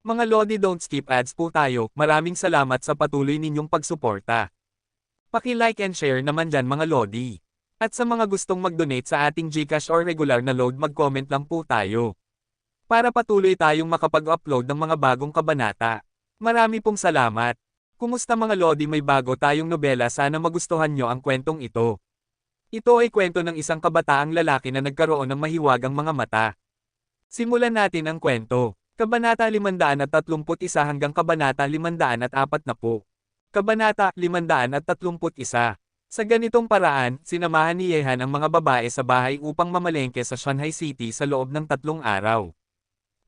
Mga Lodi, don't skip ads po tayo. Maraming salamat sa patuloy ninyong pagsuporta. Paki-like and share naman dyan mga Lodi. At sa mga gustong mag-donate sa ating GCash or regular na load, mag-comment lang po tayo. Para patuloy tayong makapag-upload ng mga bagong kabanata. Marami pong salamat. Kumusta mga Lodi, may bago tayong nobela, sana magustuhan nyo ang kwentong ito. Ito ay kwento ng isang kabataang lalaki na nagkaroon ng mahiwagang mga mata. Simulan natin ang kwento. Kabanata 531 hanggang Kabanata 540. Kabanata 531. Sa ganitong paraan, sinamahan ni Yehan ang mga babae sa bahay upang mamalengke sa Shanghai City sa loob ng 3 araw.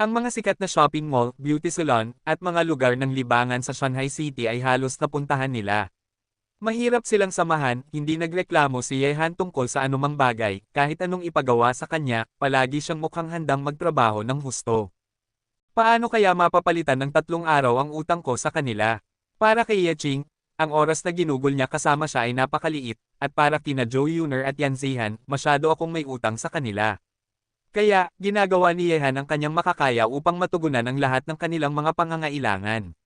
Ang mga sikat na shopping mall, beauty salon, at mga lugar ng libangan sa Shanghai City ay halos napuntahan nila. Mahirap silang samahan, hindi nagreklamo si Yehan tungkol sa anumang bagay, kahit anong ipagawa sa kanya, palagi siyang mukhang handang magtrabaho ng husto. Paano kaya mapapalitan ng 3 araw ang utang ko sa kanila? Para kay Yeching, ang oras na ginugol niya kasama siya ay napakaliit, at para kina Joe Yuner at Yan Zihan, masyado akong may utang sa kanila. Kaya, ginagawa ni Yehan ang kanyang makakaya upang matugunan ang lahat ng kanilang mga pangangailangan.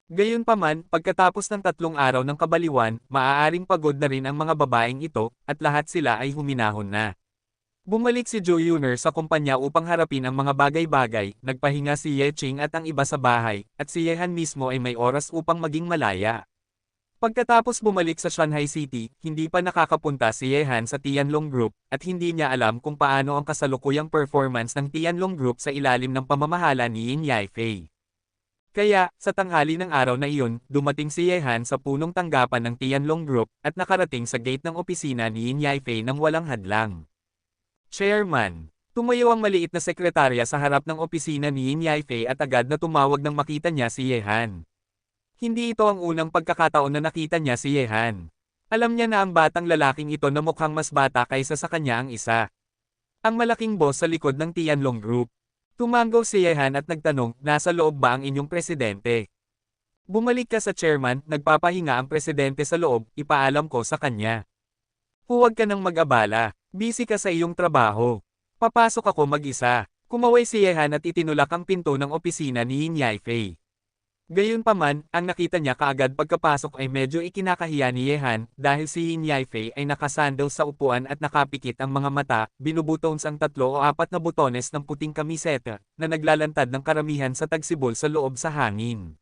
Gayunpaman, pagkatapos ng 3 araw ng kabaliwan, maaaring pagod na rin ang mga babaeng ito, at lahat sila ay huminahon na. Bumalik si Joe Yuner sa kumpanya upang harapin ang mga bagay-bagay, nagpahinga si Yeching at ang iba sa bahay, at si Yehan mismo ay may oras upang maging malaya. Pagkatapos bumalik sa Shanghai City, hindi pa nakakapunta si Yehan sa Tianlong Group, at hindi niya alam kung paano ang kasalukuyang performance ng Tianlong Group sa ilalim ng pamamahala ni Yin Yaifei. Kaya, sa tanghali ng araw na iyon, dumating si Yehan sa punong tanggapan ng Tianlong Group, at nakarating sa gate ng opisina ni Yin Yaifei nang walang hadlang. Chairman. Tumayo ang maliit na sekretarya sa harap ng opisina ni Yin Yaifei at agad na tumawag nang makita niya si Yehan. Hindi ito ang unang pagkakataon na nakita niya si Yehan. Alam niya na ang batang lalaking ito na mukhang mas bata kaysa sa kanya ang isa. Ang malaking boss sa likod ng Tianlong Group. Tumango si Yehan at nagtanong, nasa loob ba ang inyong presidente? Bumalik ka sa chairman, nagpapahinga ang presidente sa loob, ipaalam ko sa kanya. Huwag ka nang mag-abala. Busy ka sa iyong trabaho. Papasok ako mag-isa. Kumaway si Yehan at itinulak ang pinto ng opisina ni Yin Yaifei. Gayunpaman, ang nakita niya kaagad pagkapasok ay medyo ikinakahiya ni Yehan dahil si Yin Yaifei ay nakasandal sa upuan at nakapikit ang mga mata, binubutons ang 3 o 4 na butones ng puting kamiseta na naglalantad ng karamihan sa tagsibol sa loob sa hangin.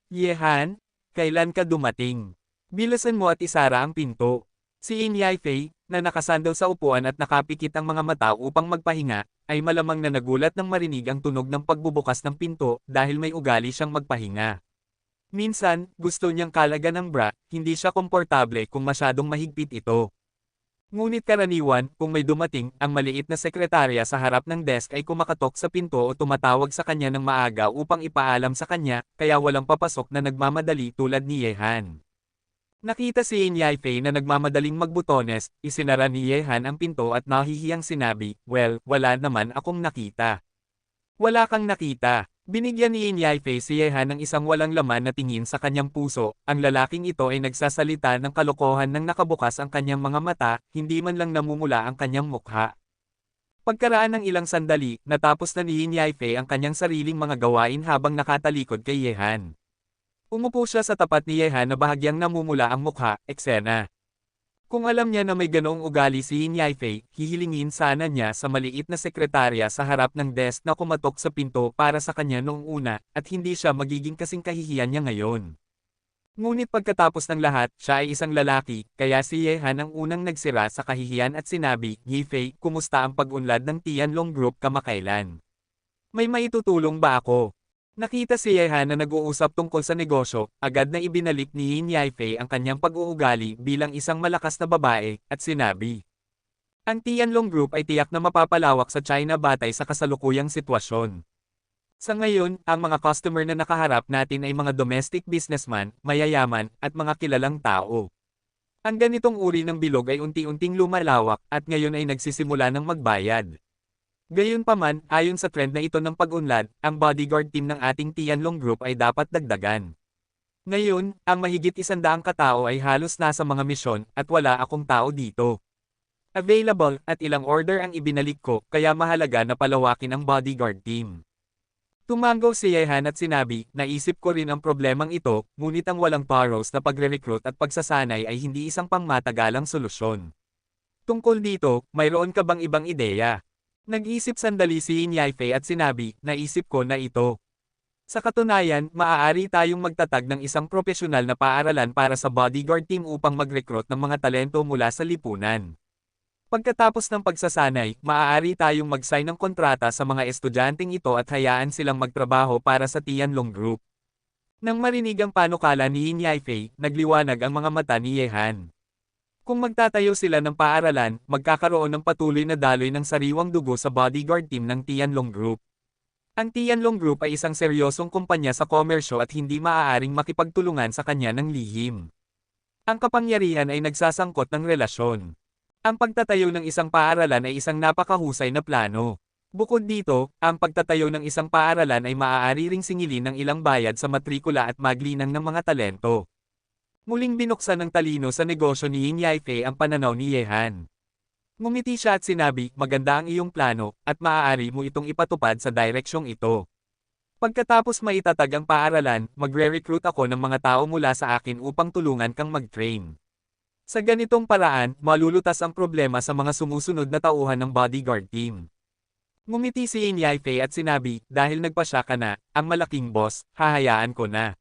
Yehan? Kailan ka dumating? Bilisan mo at isara ang pinto. Si Yin Yaifei, na nakasandal sa upuan at nakapikit ang mga mata upang magpahinga, ay malamang na nagulat nang marinig ang tunog ng pagbubukas ng pinto dahil may ugali siyang magpahinga. Minsan, gusto niyang kalagan ng bra, hindi siya komportable kung masyadong mahigpit ito. Ngunit karaniwan, kung may dumating, ang maliit na sekretarya sa harap ng desk ay kumakatok sa pinto o tumatawag sa kanya ng maaga upang ipaalam sa kanya, kaya walang papasok na nagmamadali tulad ni Yehan. Nakita si Yin Yaifei na nagmamadaling magbutones, isinara ni Yehan ang pinto at nahihiyang sinabi, well, wala naman akong nakita. Wala kang nakita. Binigyan ni Yin Yaifei si Yehan ng isang walang laman na tingin sa kanyang puso, ang lalaking ito ay nagsasalita ng kalokohan nang nakabukas ang kanyang mga mata, hindi man lang namumula ang kanyang mukha. Pagkaraan ng ilang sandali, natapos na ni Yin Yaifei ang kanyang sariling mga gawain habang nakatalikod kay Yehan. Umupo siya sa tapat ni Yehan na bahagyang namumula ang mukha, eksena. Kung alam niya na may ganoong ugali si Yin Yaifei, hihilingin sana niya sa maliit na sekretarya sa harap ng desk na kumatok sa pinto para sa kanya noong una, at hindi siya magiging kasing kahihiyan niya ngayon. Ngunit pagkatapos ng lahat, siya ay isang lalaki, kaya si Yehan ang unang nagsira sa kahihiyan at sinabi, Yaifei, kumusta ang pag-unlad ng Tianlong Group kamakailan? May maitutulong ba ako? Nakita si Yehan na nag-uusap tungkol sa negosyo, agad na ibinalik ni Yin Yaifei ang kanyang pag-uugali bilang isang malakas na babae, at sinabi. Ang Tianlong Group ay tiyak na mapapalawak sa China batay sa kasalukuyang sitwasyon. Sa ngayon, ang mga customer na nakaharap natin ay mga domestic businessman, mayayaman, at mga kilalang tao. Ang ganitong uri ng bilog ay unti-unting lumalawak, at ngayon ay nagsisimula ng magbayad. Gayunpaman, ayon sa trend na ito ng pag-unlad, ang bodyguard team ng ating Tianlong Group ay dapat dagdagan. Ngayon, ang mahigit 100 katao ay halos nasa mga misyon, at wala akong tao dito. Available, at ilang order ang ibinalik ko, kaya mahalaga na palawakin ang bodyguard team. Tumango si Yehan at sinabi, naisip ko rin ang problemang ito, ngunit ang walang paros na pagre-recruit at pagsasanay ay hindi isang pangmatagalang solusyon. Tungkol dito, mayroon ka bang ibang ideya? Nag-isip sandali si Yin Yaifei at sinabi, naisip ko na ito. Sa katunayan, maaari tayong magtatag ng isang profesional na paaralan para sa bodyguard team upang mag-recruit ng mga talento mula sa lipunan. Pagkatapos ng pagsasanay, maaari tayong mag-sign ng kontrata sa mga estudyanteng ito at hayaan silang magtrabaho para sa Tianlong Group. Nang marinig ang panukala ni Yin Yaifei, nagliwanag ang mga mata ni Yehan. Kung magtatayo sila ng paaralan, magkakaroon ng patuloy na daloy ng sariwang dugo sa bodyguard team ng Tianlong Group. Ang Tianlong Group ay isang seryosong kumpanya sa komersyo at hindi maaaring makipagtulungan sa kanya ng lihim. Ang kapangyarihan ay nagsasangkot ng relasyon. Ang pagtatayo ng isang paaralan ay isang napakahusay na plano. Bukod dito, ang pagtatayo ng isang paaralan ay maaari ring singilin ng ilang bayad sa matrikula at maglinang ng mga talento. Muling binuksan ng talino sa negosyo ni Yin Yaifei ang pananaw ni Yehan. Ngumiti siya at sinabi, maganda ang iyong plano, at maaari mo itong ipatupad sa direksyong ito. Pagkatapos maitatag ang paaralan, magre-recruit ako ng mga tao mula sa akin upang tulungan kang mag-train. Sa ganitong paraan, malulutas ang problema sa mga sumusunod na tauhan ng bodyguard team. Ngumiti si Yin Yaifei at sinabi, dahil nagpasya ka na, ang malaking boss, hahayaan ko na.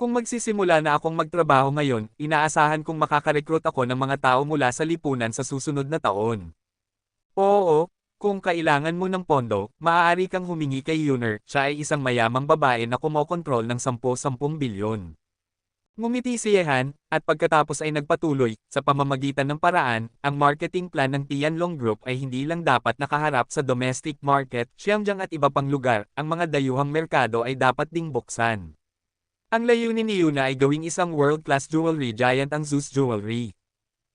Kung magsisimula na akong magtrabaho ngayon, inaasahan kong makakarekrut ako ng mga tao mula sa lipunan sa susunod na taon. Oo, kung kailangan mo ng pondo, maaari kang humingi kay Yuner, siya ay isang mayamang babae na kumokontrol ng 10-10 bilyon. Ngumiti si Yehan, at pagkatapos ay nagpatuloy, sa pamamagitan ng paraan, ang marketing plan ng Tianlong Group ay hindi lang dapat nakaharap sa domestic market, Xinjiang at iba pang lugar, ang mga dayuhang merkado ay dapat ding buksan. Ang layunin ni Yuna ay gawing isang world-class jewelry giant ang Zeus Jewelry.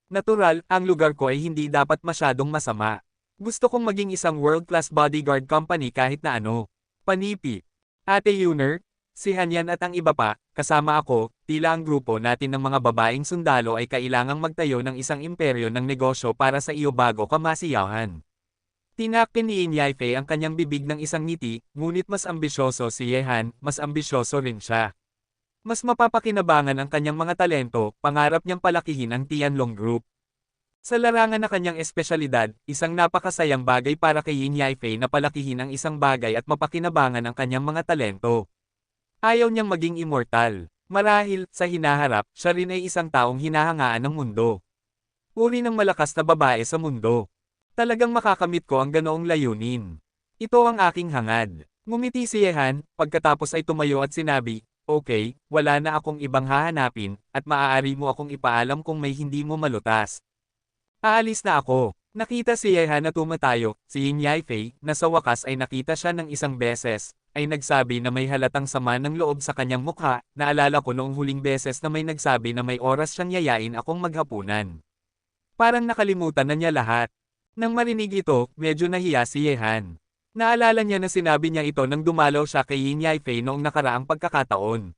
Natural, ang lugar ko ay hindi dapat masyadong masama. Gusto kong maging isang world-class bodyguard company kahit na ano. Panipi. Ate Yuner, si Hanyan at ang iba pa, kasama ako, tila ang grupo natin ng mga babaeng sundalo ay kailangang magtayo ng isang imperyo ng negosyo para sa iyo bago ka masiyahan. Tinakpin ni Yin Yaifei ang kanyang bibig ng isang ngiti, ngunit mas ambisyoso si Yehan, mas ambisyoso rin siya. Mas mapapakinabangan ang kanyang mga talento, pangarap niyang palakihin ang Tianlong Group. Sa larangan na kanyang espesyalidad, isang napakasayang bagay para kay Yin Yaifei na palakihin ang isang bagay at mapakinabangan ang kanyang mga talento. Ayaw niyang maging immortal. Marahil, sa hinaharap, siya rin ay isang taong hinahangaan ng mundo. Uri ng malakas na babae sa mundo. Talagang makakamit ko ang ganoong layunin. Ito ang aking hangad. Ngumiti si Yehan, pagkatapos ay tumayo at sinabi, okay, wala na akong ibang hahanapin, at maaari mo akong ipaalam kung may hindi mo malutas. Aalis na ako. Nakita si Yehan na tumatayo, si Yin Yaifei, na sa wakas ay nakita siya ng isang beses, ay nagsabi na may halatang sama ng loob sa kanyang mukha, naalala ko noong huling beses na may nagsabi na may oras siyang yayain akong maghapunan. Parang nakalimutan na niya lahat. Nang marinig ito, medyo nahiya si Yehan. Naalala niya na sinabi niya ito nang dumalaw siya kay Yin Yaifei noong nakaraang pagkakataon.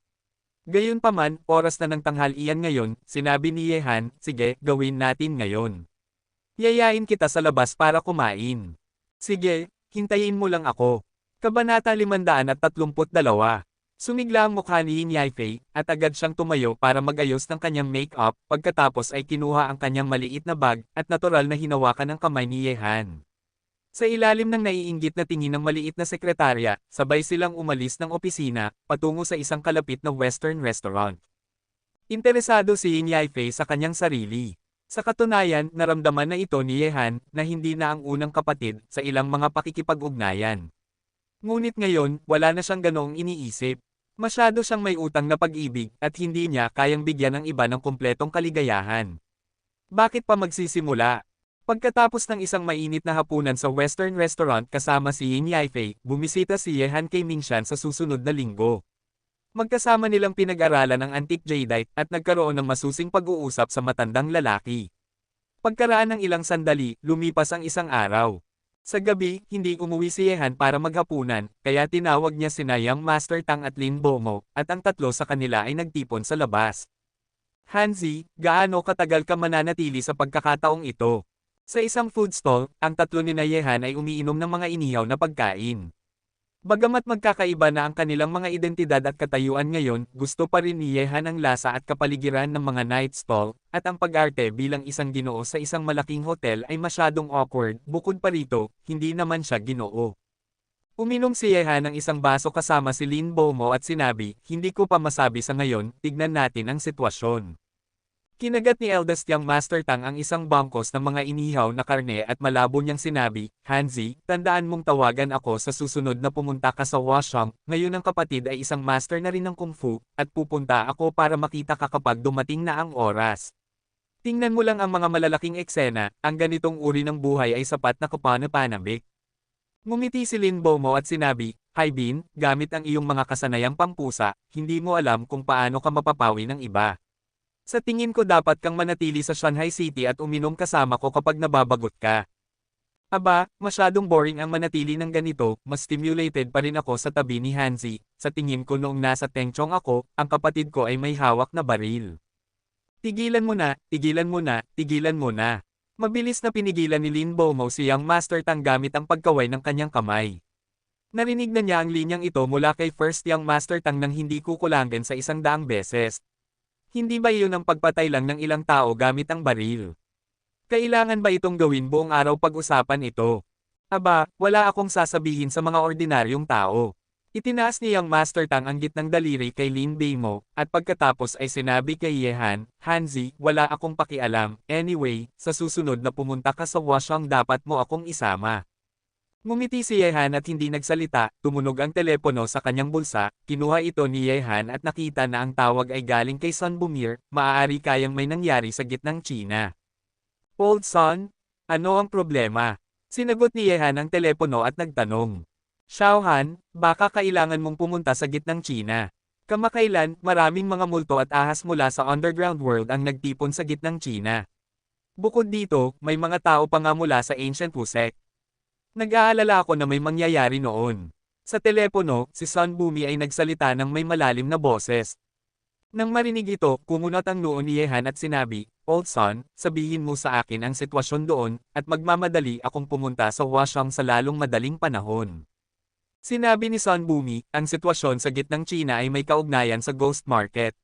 Gayunpaman, oras na ng tanghalian ngayon, sinabi ni Yehan, sige, gawin natin ngayon. Yayain kita sa labas para kumain. Sige, hintayin mo lang ako. Kabanata 532. Sumigla ang mukha ni Yin Yaifei, at agad siyang tumayo para magayos ng kanyang make-up, pagkatapos ay kinuha ang kanyang maliit na bag, at natural na hinawakan ng kamay ni Yehan. Sa ilalim ng naiinggit na tingin ng maliit na sekretarya, sabay silang umalis ng opisina, patungo sa isang kalapit na western restaurant. Interesado si Yin Yaifei sa kanyang sarili. Sa katunayan, naramdaman na ito ni Yehan, na hindi na ang unang kapatid, sa ilang mga pakikipag-ugnayan. Ngunit ngayon, wala na siyang ganoong iniisip. Masyado siyang may utang na pag-ibig, at hindi niya kayang bigyan ng iba ng kumpletong kaligayahan. Bakit pa magsisimula? Pagkatapos ng isang mainit na hapunan sa western restaurant kasama si Yin Yaifei, bumisita si Yehan kay Mingshan sa susunod na linggo. Magkasama nilang pinag-aralan ang antique jadeite at nagkaroon ng masusing pag-uusap sa matandang lalaki. Pagkaraan ng ilang sandali, lumipas ang isang araw. Sa gabi, hindi umuwi si Yehan para maghapunan, kaya tinawag niya sina Young Master Tang at Lin Bomo, at ang tatlo sa kanila ay nagtipon sa labas. Hanzi, gaano katagal ka mananatili sa pagkakataong ito? Sa isang food stall, ang tatlo ni Yehan ay umiinom ng mga inihaw na pagkain. Bagamat magkakaiba na ang kanilang mga identidad at katayuan ngayon, gusto pa rin ni Yehan ang lasa at kapaligiran ng mga night stall, at ang pag-arte bilang isang ginoo sa isang malaking hotel ay masyadong awkward. Bukod pa rito, hindi naman siya ginoo. Uminom si Yehan ng isang baso kasama si Lin Bomo at sinabi, hindi ko pa masabi sa ngayon, tignan natin ang sitwasyon. Kinagat ni eldest young Master Tang ang isang bangkos ng mga inihaw na karne at malabo niyang sinabi, Hanzi, tandaan mong tawagan ako sa susunod na pumunta ka sa Washang, ngayon ang kapatid ay isang master na rin ng Kung Fu, at pupunta ako para makita ka kapag dumating na ang oras. Tingnan mo lang ang mga malalaking eksena, ang ganitong uri ng buhay ay sapat na kapanapanabik. Ngumiti si Lin Bomo at sinabi, Hai Bin, gamit ang iyong mga kasanayang pampusa, hindi mo alam kung paano ka mapapawi ng iba. Sa tingin ko dapat kang manatili sa Shanghai City at uminom kasama ko kapag nababagot ka. Aba, masyadong boring ang manatili ng ganito, mas stimulated pa rin ako sa tabi ni Hanzi. Sa tingin ko noong nasa Tengchong ako, ang kapatid ko ay may hawak na baril. Tigilan mo na, tigilan mo na, tigilan mo na. Mabilis na pinigilan ni Lin Bomo si Young Master Tang gamit ang pagkaway ng kanyang kamay. Narinig na niya ang linyang ito mula kay First Young Master Tang nang hindi kukulangin sa 100 beses. Hindi ba iyon ang pagpatay lang ng ilang tao gamit ang baril? Kailangan ba itong gawin buong araw pag-usapan ito? Aba, wala akong sasabihin sa mga ordinaryong tao. Itinaas ni Young Master Tang ang gitnang daliri kay Lin Beimo, at pagkatapos ay sinabi kay Yehan, Hanzi, wala akong pakialam, anyway, sa susunod na pumunta ka sa Washang dapat mo akong isama. Ngumiti si Yehan at hindi nagsalita, tumunog ang telepono sa kanyang bulsa, kinuha ito ni Yehan at nakita na ang tawag ay galing kay Sun Bumir, maaari kayang may nangyari sa gitnang China. Old Sun? Ano ang problema? Sinagot ni Yehan ang telepono at nagtanong. Xiaohan, baka kailangan mong pumunta sa gitnang China. Kamakailan, maraming mga multo at ahas mula sa underground world ang nagtipon sa gitnang China. Bukod dito, may mga tao pa nga mula sa Ancient Wu sect. Nag-aalala ako na may mangyayari noon. Sa telepono, si Sun Bumi ay nagsalita ng may malalim na boses. Nang marinig ito, kumunot ang noo ni Yehan at sinabi, Old Sun, sabihin mo sa akin ang sitwasyon doon, at magmamadali akong pumunta sa Washang sa lalong madaling panahon. Sinabi ni Sun Bumi, ang sitwasyon sa gitnang China ay may kaugnayan sa Ghost Market.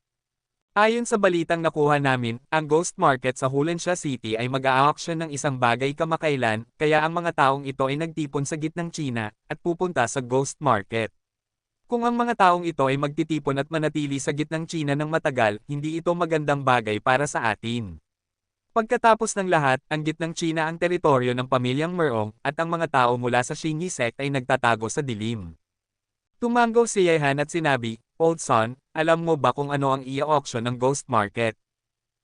Ayon sa balitang nakuha namin, ang Ghost Market sa Hulensha City ay mag-a-auction ng isang bagay kamakailan, kaya ang mga taong ito ay nagtipon sa gitnang China, at pupunta sa Ghost Market. Kung ang mga taong ito ay magtitipon at manatili sa gitnang China ng matagal, hindi ito magandang bagay para sa atin. Pagkatapos ng lahat, ang gitnang China ang teritoryo ng pamilyang Merong, at ang mga tao mula sa Xingyi sect ay nagtatago sa dilim. Tumango si Yehan at sinabi, Old Son, alam mo ba kung ano ang i-auction ng Ghost Market?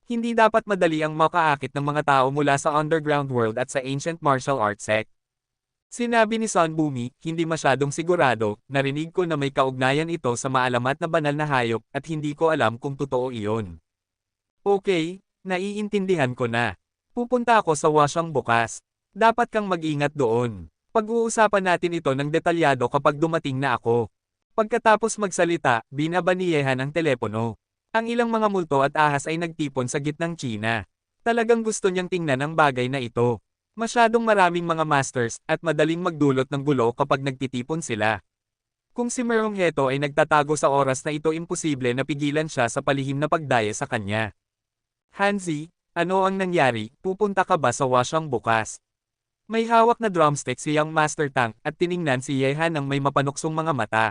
Hindi dapat madali ang makaakit ng mga tao mula sa underground world at sa ancient martial arts sect. Sinabi ni Sun Bumi, hindi masyadong sigurado, narinig ko na may kaugnayan ito sa maalamat na banal na hayop, at hindi ko alam kung totoo iyon. Okay, naiintindihan ko na. Pupunta ako sa Washang bukas. Dapat kang mag-ingat doon. Pag-uusapan natin ito ng detalyado kapag dumating na ako. Pagkatapos magsalita, binaba ni Yehan ang telepono. Ang ilang mga multo at ahas ay nagtipon sa gitnang China. Talagang gusto niyang tingnan ang bagay na ito. Masyadong maraming mga masters, at madaling magdulot ng gulo kapag nagtitipon sila. Kung si Merong Heto ay nagtatago sa oras na ito, imposible na pigilan siya sa palihim na pagdaya sa kanya. Hanzi, ano ang nangyari? Pupunta ka ba sa Washang bukas? May hawak na drumstick si Young Master Tang, at tiningnan si Yehan ng may mapanuksong mga mata.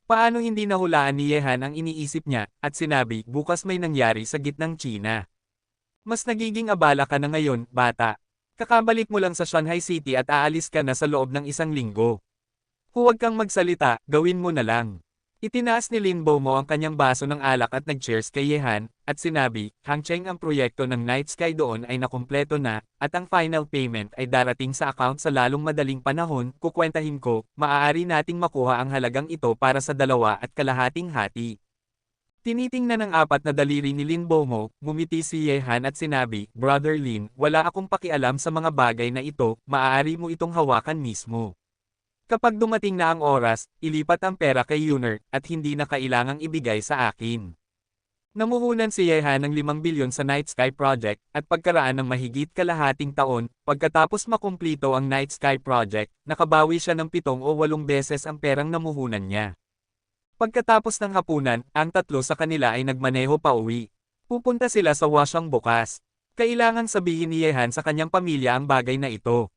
Paano hindi nahulaan ni Yehan ang iniisip niya, at sinabi, bukas may nangyari sa gitnang China. Mas nagiging abala ka na ngayon, bata. Kakabalik mo lang sa Shanghai City at aalis ka na sa loob ng 1 linggo. Huwag kang magsalita, gawin mo na lang. Itinaas ni Lin Bomo ang kanyang baso ng alak at nag-cheers kay Yehan, at sinabi, Hangcheng ang proyekto ng Night Sky doon ay nakumpleto na, at ang final payment ay darating sa account sa lalong madaling panahon, kukwentahin ko, maaari nating makuha ang halagang ito para sa 2.5 hati. Tinitingnan ng 4 na daliri ni Lin Bomo, ngumiti si Yehan at sinabi, Brother Lin, wala akong pakialam sa mga bagay na ito, maaari mo itong hawakan mismo. Kapag dumating na ang oras, ilipat ang pera kay Yuner, at hindi na kailangang ibigay sa akin. Namuhunan si Yehan ng 5 bilyon sa Night Sky Project, at pagkaraan ng mahigit kalahating taon, pagkatapos makumplito ang Night Sky Project, nakabawi siya ng 7 o 8 beses ang perang namuhunan niya. Pagkatapos ng hapunan, ang tatlo sa kanila ay nagmaneho pa uwi. Pupunta sila sa wasyang bukas. Kailangan sabihin ni Yehan sa kanyang pamilya ang bagay na ito.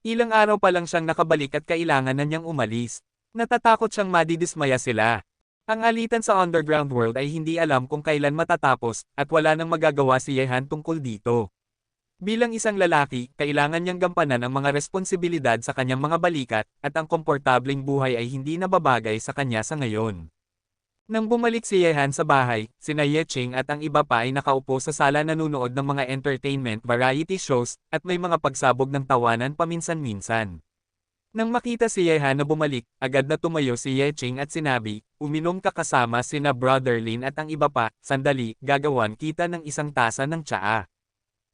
Ilang araw pa lang siyang nakabalik at kailangan na niyang umalis. Natatakot siyang madidismaya sila. Ang alitan sa underground world ay hindi alam kung kailan matatapos, at wala nang magagawa si Yehan tungkol dito. Bilang isang lalaki, kailangan niyang gampanan ang mga responsibilidad sa kanyang mga balikat, at ang komportableng buhay ay hindi nababagay sa kanya sa ngayon. Nang bumalik si Yehan sa bahay, sina Yeching at ang iba pa ay nakaupo sa sala nanunood ng mga entertainment variety shows, at may mga pagsabog ng tawanan paminsan-minsan. Nang makita si Yehan na bumalik, agad na tumayo si Yeching at sinabi, "Uminom ka kasama sina Brother Lin at ang iba pa, sandali, gagawan kita ng isang tasa ng tsaa."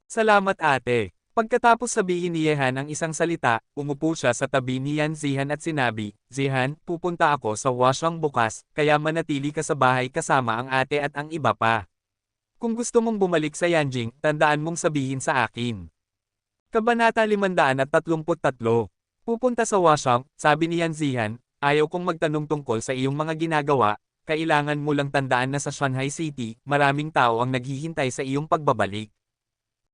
"Salamat ate." Pagkatapos sabihin ni Yehan ang isang salita, umupo siya sa tabi ni Yan Zihan at sinabi, "Zihan, pupunta ako sa wasyang bukas, kaya manatili ka sa bahay kasama ang ate at ang iba pa. Kung gusto mong bumalik sa Yanjing, tandaan mong sabihin sa akin." Kabanata 533. Pupunta sa wasyang, sabi ni Yan Zihan, "Ayaw kong magtanong tungkol sa iyong mga ginagawa, kailangan mo lang tandaan na sa Shanghai City, maraming tao ang naghihintay sa iyong pagbabalik."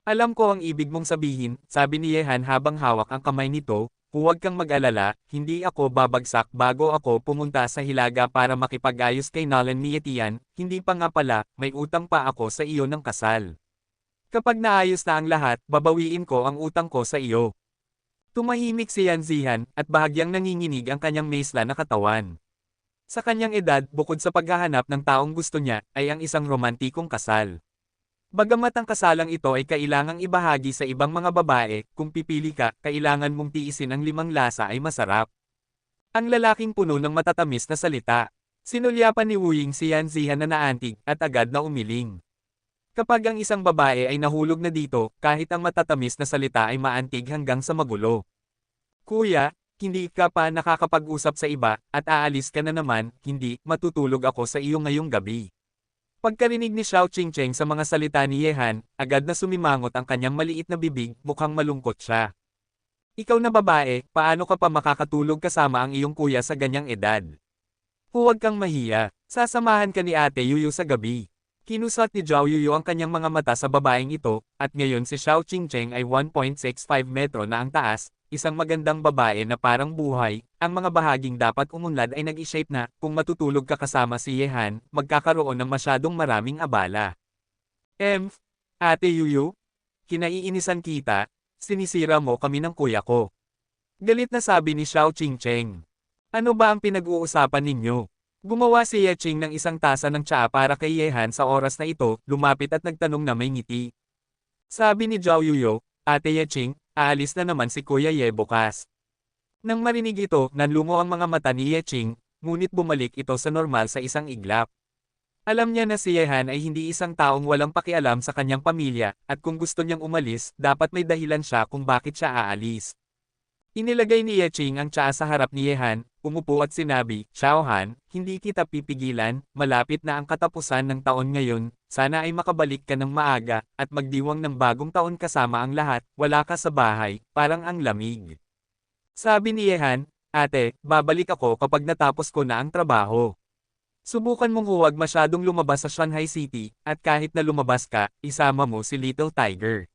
"Alam ko ang ibig mong sabihin," sabi ni Yehan habang hawak ang kamay nito, "huwag kang mag-alala, hindi ako babagsak bago ako pumunta sa Hilaga para makipag-ayos kay Nolan Mietian, hindi pa nga pala, may utang pa ako sa iyo ng kasal. Kapag naayos na ang lahat, babawiin ko ang utang ko sa iyo." Tumahimik si Yan Zihan, at bahagyang nanginginig ang kanyang mesla na katawan. Sa kanyang edad, bukod sa paghahanap ng taong gusto niya, ay ang isang romantikong kasal. Bagamat ang kasalang ito ay kailangang ibahagi sa ibang mga babae, kung pipili ka, kailangan mong tiisin ang 5 lasa ay masarap. Ang lalaking puno ng matatamis na salita. Sinulyapan ni Wu Ying si Yan Zihan na naantig, at agad na umiling. Kapag ang isang babae ay nahulog na dito, kahit ang matatamis na salita ay maantig hanggang sa magulo. "Kuya, hindi ka pa nakakapag-usap sa iba, at aalis ka na naman, hindi, matutulog ako sa iyo ngayong gabi." Pagkarinig ni Xiao Qingcheng sa mga salita ni Yehan, agad na sumimangot ang kanyang maliit na bibig, mukhang malungkot siya. "Ikaw na babae, paano ka pa makakatulog kasama ang iyong kuya sa ganyang edad? Huwag kang mahiya, sasamahan ka ni Ate Yuyu sa gabi." Kinusat ni Zhao Yuyu ang kanyang mga mata sa babaeng ito, at ngayon si Xiao Qingcheng ay 1.65 metro na ang taas, isang magandang babae na parang buhay. Ang mga bahaging dapat umunlad ay nag-shape na, kung matutulog ka kasama si Yehan, magkakaroon ng masyadong maraming abala. Ate Yuyu? Kinaiinisan kita, sinisira mo kami ng kuya ko." Galit na sabi ni Xiao Qingcheng. "Ano ba ang pinag-uusapan ninyo?" Gumawa si Yeching ng isang tasa ng tsaa para kay Yehan sa oras na ito, lumapit at nagtanong na may ngiti. Sabi ni Zhao Yuyo, "Ate Yeching, aalis na naman si Kuya Ye bukas." Nang marinig ito, nanlungo ang mga mata ni Yeching, ngunit bumalik ito sa normal sa isang iglap. Alam niya na si Yehan ay hindi isang taong walang pakialam sa kanyang pamilya, at kung gusto niyang umalis, dapat may dahilan siya kung bakit siya aalis. Inilagay ni Yeching ang tsaa sa harap ni Yehan, umupo at sinabi, "Xiaohan, hindi kita pipigilan, malapit na ang katapusan ng taon ngayon, sana ay makabalik ka ng maaga, at magdiwang ng bagong taon kasama ang lahat, wala ka sa bahay, parang ang lamig." Sabi ni Yehan, "Ate, babalik ako kapag natapos ko na ang trabaho. Subukan mong huwag masyadong lumabas sa Shanghai City, at kahit na lumabas ka, isama mo si Little Tiger.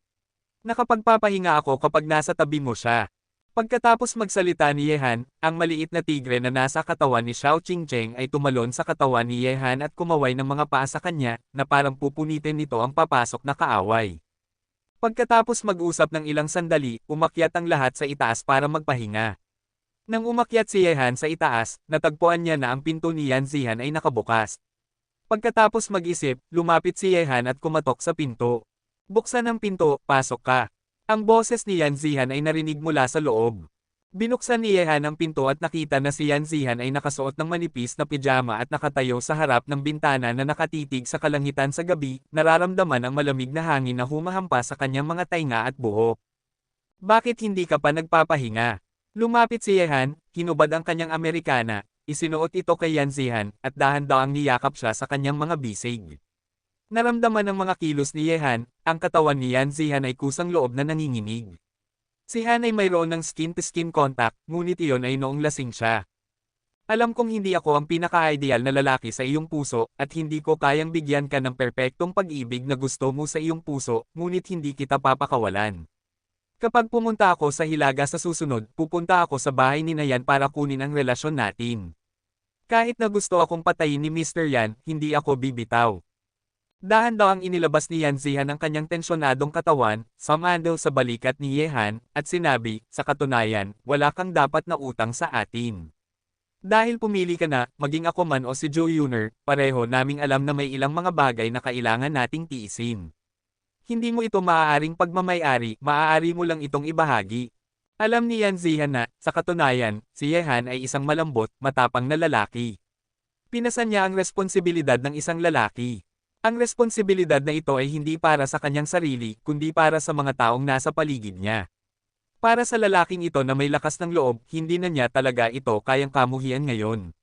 Nakapagpapahinga ako kapag nasa tabi mo siya." Pagkatapos magsalita ni Yehan, ang maliit na tigre na nasa katawan ni Xiao Qingcheng ay tumalon sa katawan ni Yehan at kumaway ng mga paa sa kanya, na parang pupunitin nito ang papasok na kaaway. Pagkatapos mag-usap ng ilang sandali, umakyat ang lahat sa itaas para magpahinga. Nang umakyat si Yehan sa itaas, natagpuan niya na ang pinto ni Yan Zihan ay nakabukas. Pagkatapos mag-isip, lumapit si Yehan at kumatok sa pinto. "Buksan ang pinto, pasok ka." Ang boses ni Yan Zihan ay narinig mula sa loob. Binuksan ni Yehan ang pinto at nakita na si Yan Zihan ay nakasuot ng manipis na pijama at nakatayo sa harap ng bintana na nakatitig sa kalangitan sa gabi, nararamdaman ang malamig na hangin na humahampas sa kanyang mga tainga at buhok. "Bakit hindi ka pa nagpapahinga?" Lumapit si Yehan, hinubad ang kanyang Amerikana, isinuot ito kay Yan Zihan, at dahan-dahang niyakap siya sa kanyang mga bisig. Naramdaman ng mga kilos ni Yehan, ang katawan ni Yan Zihan ay kusang loob na nanginginig. Si Han ay mayroon ng skin-to-skin contact, ngunit iyon ay noong lasing siya. Alam kong hindi ako ang pinaka-ideal na lalaki sa iyong puso, at hindi ko kayang bigyan ka ng perpektong pag-ibig na gusto mo sa iyong puso, ngunit hindi kita papakawalan. Kapag pumunta ako sa Hilaga sa susunod, pupunta ako sa bahay ni Yan para kunin ang relasyon natin. Kahit na gusto akong patayin ni Mr. Yan, hindi ako bibitaw. Dahan-dahang inilabas ni Yan Zihan ang kanyang tensyonadong katawan, sumandal sa balikat ni Yehan, at sinabi, sa katunayan, wala kang dapat na utang sa atin. Dahil pumili ka na, maging ako man o si Joe Yuner, pareho naming alam na may ilang mga bagay na kailangan nating tiisin. Hindi mo ito maaaring pagmamayari, maaari mo lang itong ibahagi. Alam ni Yan Zihan na, sa katunayan, si Yehan ay isang malambot, matapang na lalaki. Pinasan niya ang responsibilidad ng isang lalaki. Ang responsibilidad na ito ay hindi para sa kanyang sarili, kundi para sa mga taong nasa paligid niya. Para sa lalaking ito na may lakas ng loob, hindi na niya talaga ito kayang kamuhian ngayon.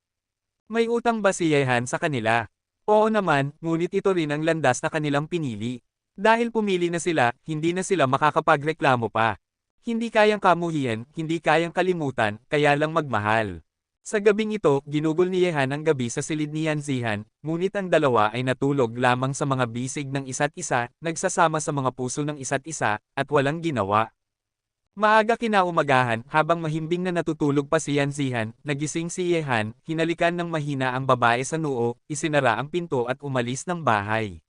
May utang ba si Yehan sa kanila? Oo naman, ngunit ito rin ang landas na kanilang pinili. Dahil pumili na sila, hindi na sila makakapagreklamo pa. Hindi kayang kamuhian, hindi kayang kalimutan, kaya lang magmahal. Sa gabing ito, ginugol ni Yehan ang gabi sa silid ni Yan Zihan, ngunit ang dalawa ay natulog lamang sa mga bisig ng isa't isa, nagsasama sa mga puso ng isa't isa, at walang ginawa. Maaga kinaumagahan, habang mahimbing na natutulog pa si Yan Zihan, nagising si Yehan, hinalikan ng mahina ang babae sa noo, isinara ang pinto at umalis ng bahay.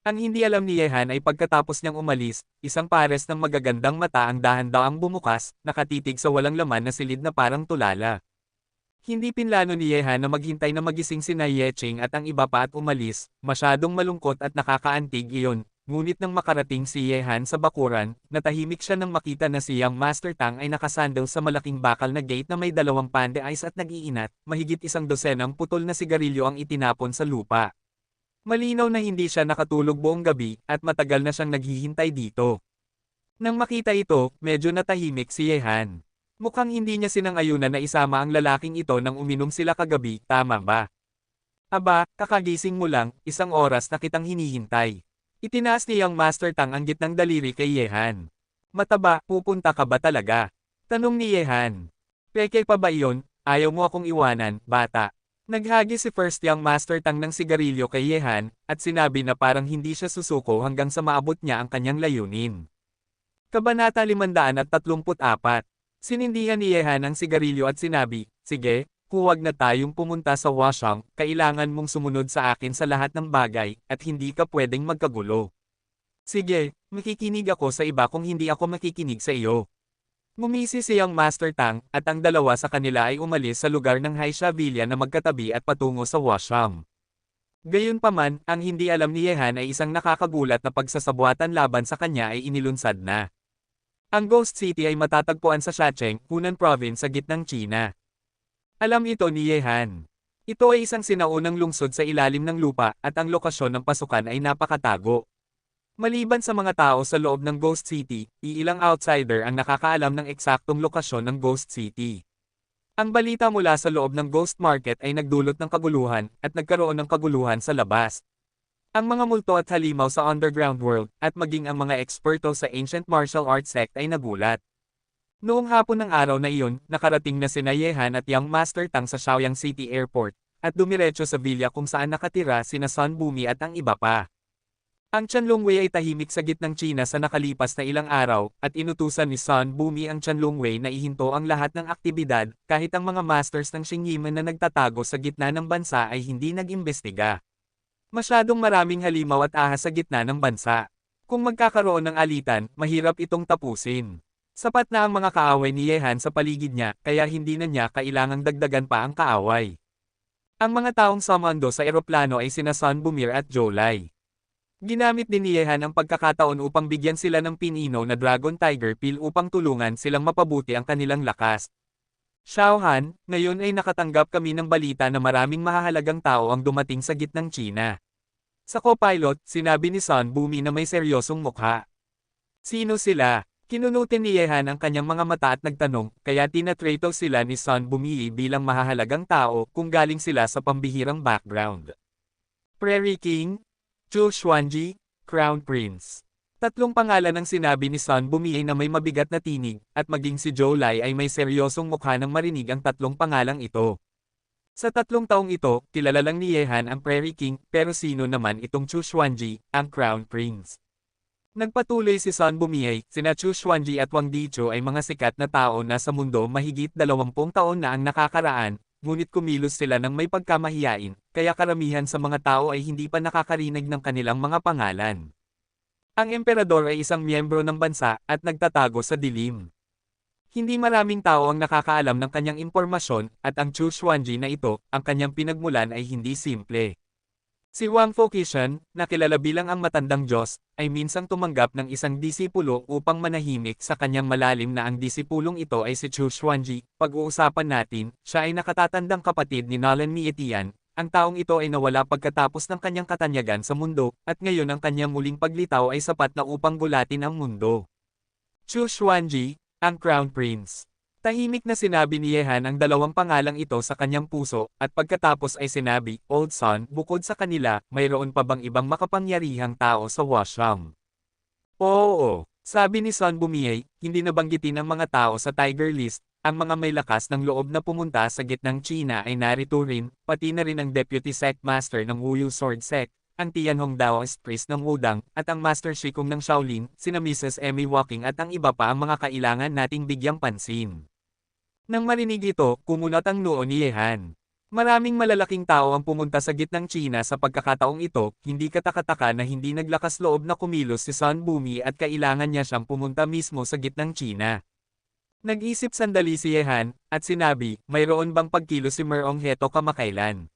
Ang hindi alam ni Yehan ay pagkatapos niyang umalis, isang pares ng magagandang mata ang dahan-daang bumukas, nakatitig sa walang laman na silid na parang tulala. Hindi pinlano ni Yehan na maghintay na magising sina Yecheng at ang iba pa at umalis, masyadong malungkot at nakakaantig iyon, ngunit nang makarating si Yehan sa bakuran, natahimik siya nang makita na si Young Master Tang ay nakasandal sa malaking bakal na gate na may 2 pande ice at nag-iinat, mahigit 1 dosenang putol na sigarilyo ang itinapon sa lupa. Malinaw na hindi siya nakatulog buong gabi, at matagal na siyang naghihintay dito. Nang makita ito, medyo natahimik si Yehan. Mukhang hindi niya sinang-ayunan na isama ang lalaking ito nang uminom sila kagabi, tama ba? Aba, kakagising mo lang, 1 oras na kitang hinihintay. Itinaas ni Young Master Tang ang gitnang daliri kay Yehan. Mataba, pupunta ka ba talaga? Tanong ni Yehan. Peke pa ba iyon? Ayaw mo akong iwanan, bata. Naghagi si First Young Master Tang ng sigarilyo kay Yehan, at sinabi na parang hindi siya susuko hanggang sa maabot niya ang kanyang layunin. Kabanata 534. Sinindihan ni Yehan ang sigarilyo at sinabi, sige, huwag na tayong pumunta sa washroom, kailangan mong sumunod sa akin sa lahat ng bagay, at hindi ka pwedeng magkagulo. Sige, makikinig ako sa iba kung hindi ako makikinig sa iyo. Ngumisi si Young Master Tang, at ang dalawa sa kanila ay umalis sa lugar ng Haisha Villa na magkatabi at patungo sa washroom. Gayunpaman, ang hindi alam ni Yehan ay isang nakakagulat na pagsasabuatan laban sa kanya ay inilunsad na. Ang Ghost City ay matatagpuan sa Shacheng, Hunan Province sa gitnang China. Alam ito ni Yehan. Ito ay isang sinaunang lungsod sa ilalim ng lupa, at ang lokasyon ng pasukan ay napakatago. Maliban sa mga tao sa loob ng Ghost City, iilang outsider ang nakakaalam ng eksaktong lokasyon ng Ghost City. Ang balita mula sa loob ng Ghost Market ay nagdulot ng kaguluhan, at nagkaroon ng kaguluhan sa labas. Ang mga multo at halimaw sa underground world, at maging ang mga eksperto sa ancient martial arts sect ay nagulat. Noong hapon ng araw na iyon, nakarating na sina Yehan at Young Master Tang sa Shaoyang City Airport, at dumiretso sa villa kung saan nakatira sina Sun Bumi at ang iba pa. Ang Qianlongwei ay tahimik sa gitnang China sa nakalipas na ilang araw, at inutusan ni Sun Bumi ang Qianlongwei na ihinto ang lahat ng aktibidad, kahit ang mga masters ng Xingyiman na nagtatago sa gitna ng bansa ay hindi nag-imbestiga. Masyadong maraming halimaw at ahas sa gitna ng bansa. Kung magkakaroon ng alitan, mahirap itong tapusin. Sapat na ang mga kaaway ni Yehan sa paligid niya, kaya hindi na niya kailangang dagdagan pa ang kaaway. Ang mga taong sumando sa eroplano ay sina Sun Bumir at Jolai. Ginamit din ni Yehan ang pagkakataon upang bigyan sila ng pinino na Dragon Tiger Pill upang tulungan silang mapabuti ang kanilang lakas. Xiaohan, ngayon ay nakatanggap kami ng balita na maraming mahahalagang tao ang dumating sa gitnang China. Sa co-pilot, sinabi ni Sun Bumi na may seryosong mukha. Sino sila? Kinunutin ni Yehan ang kanyang mga mata at nagtanong, kaya tinatrato sila ni Sun Bumi bilang mahahalagang tao kung galing sila sa pambihirang background. Prairie King? Chu Xuanji, Crown Prince. Tatlong pangalan ang sinabi ni Sun Bumiay na may mabigat na tinig, at maging si Zhou Lai ay may seryosong mukha nang marinig ang tatlong pangalang ito. Sa 3 taong ito, kilala lang ni Yehan ang Prairie King, pero sino naman itong Chu Xuanji, ang Crown Prince? Nagpatuloy si Sun Bumiay, sina Chu Xuanji at Wang Dicho ay mga sikat na tao na sa mundo mahigit 20 taon na ang nakakaraan, ngunit kumilos sila ng may pagkamahiyain, kaya karamihan sa mga tao ay hindi pa nakakarinig ng kanilang mga pangalan. Ang emperador ay isang miyembro ng bansa at nagtatago sa dilim. Hindi maraming tao ang nakakaalam ng kanyang impormasyon, at ang Chu Xuanji na ito, ang kanyang pinagmulan ay hindi simple. Si Wang Fokishan, na kilala bilang ang matandang Diyos, ay minsang tumanggap ng isang disipulo upang manahimik sa kanyang malalim na ang disipulong ito ay si Chu Xuanji. Pag-uusapan natin, siya ay nakatatandang kapatid ni Nolan Mietian. Ang taong ito ay nawala pagkatapos ng kanyang katanyagan sa mundo, at ngayon ang kanyang muling paglitaw ay sapat na upang gulatin ang mundo. Chu Xuanji, ang Crown Prince. Tahimik na sinabi ni Yehan ang dalawang pangalang ito sa kanyang puso, at pagkatapos ay sinabi, Old Son, bukod sa kanila, mayroon pa bang ibang makapangyarihang tao sa Washam? Oo, sabi ni Sun Bumiay, hindi nabanggitin ang mga tao sa Tiger List, ang mga may lakas ng loob na pumunta sa gitnang China ay narito rin, pati na rin ang Deputy Sect Master ng Wuyu Sword Sect, ang Tianhong Daoist Priest ng Wudang, at ang Master Shikung ng Shaolin, sina Mrs. Emmy Walking at ang iba pa ang mga kailangan nating bigyang pansin. Nang marinig ito, kumunat ang noo ni Yehan. Maraming malalaking tao ang pumunta sa gitnang China sa pagkakataong ito, hindi katakataka na hindi naglakas loob na kumilos si Sun Bumi at kailangan niya siyang pumunta mismo sa gitnang China. Nag-isip sandali si Yehan, at sinabi, mayroon bang pagkilos si Merong Heto kamakailan?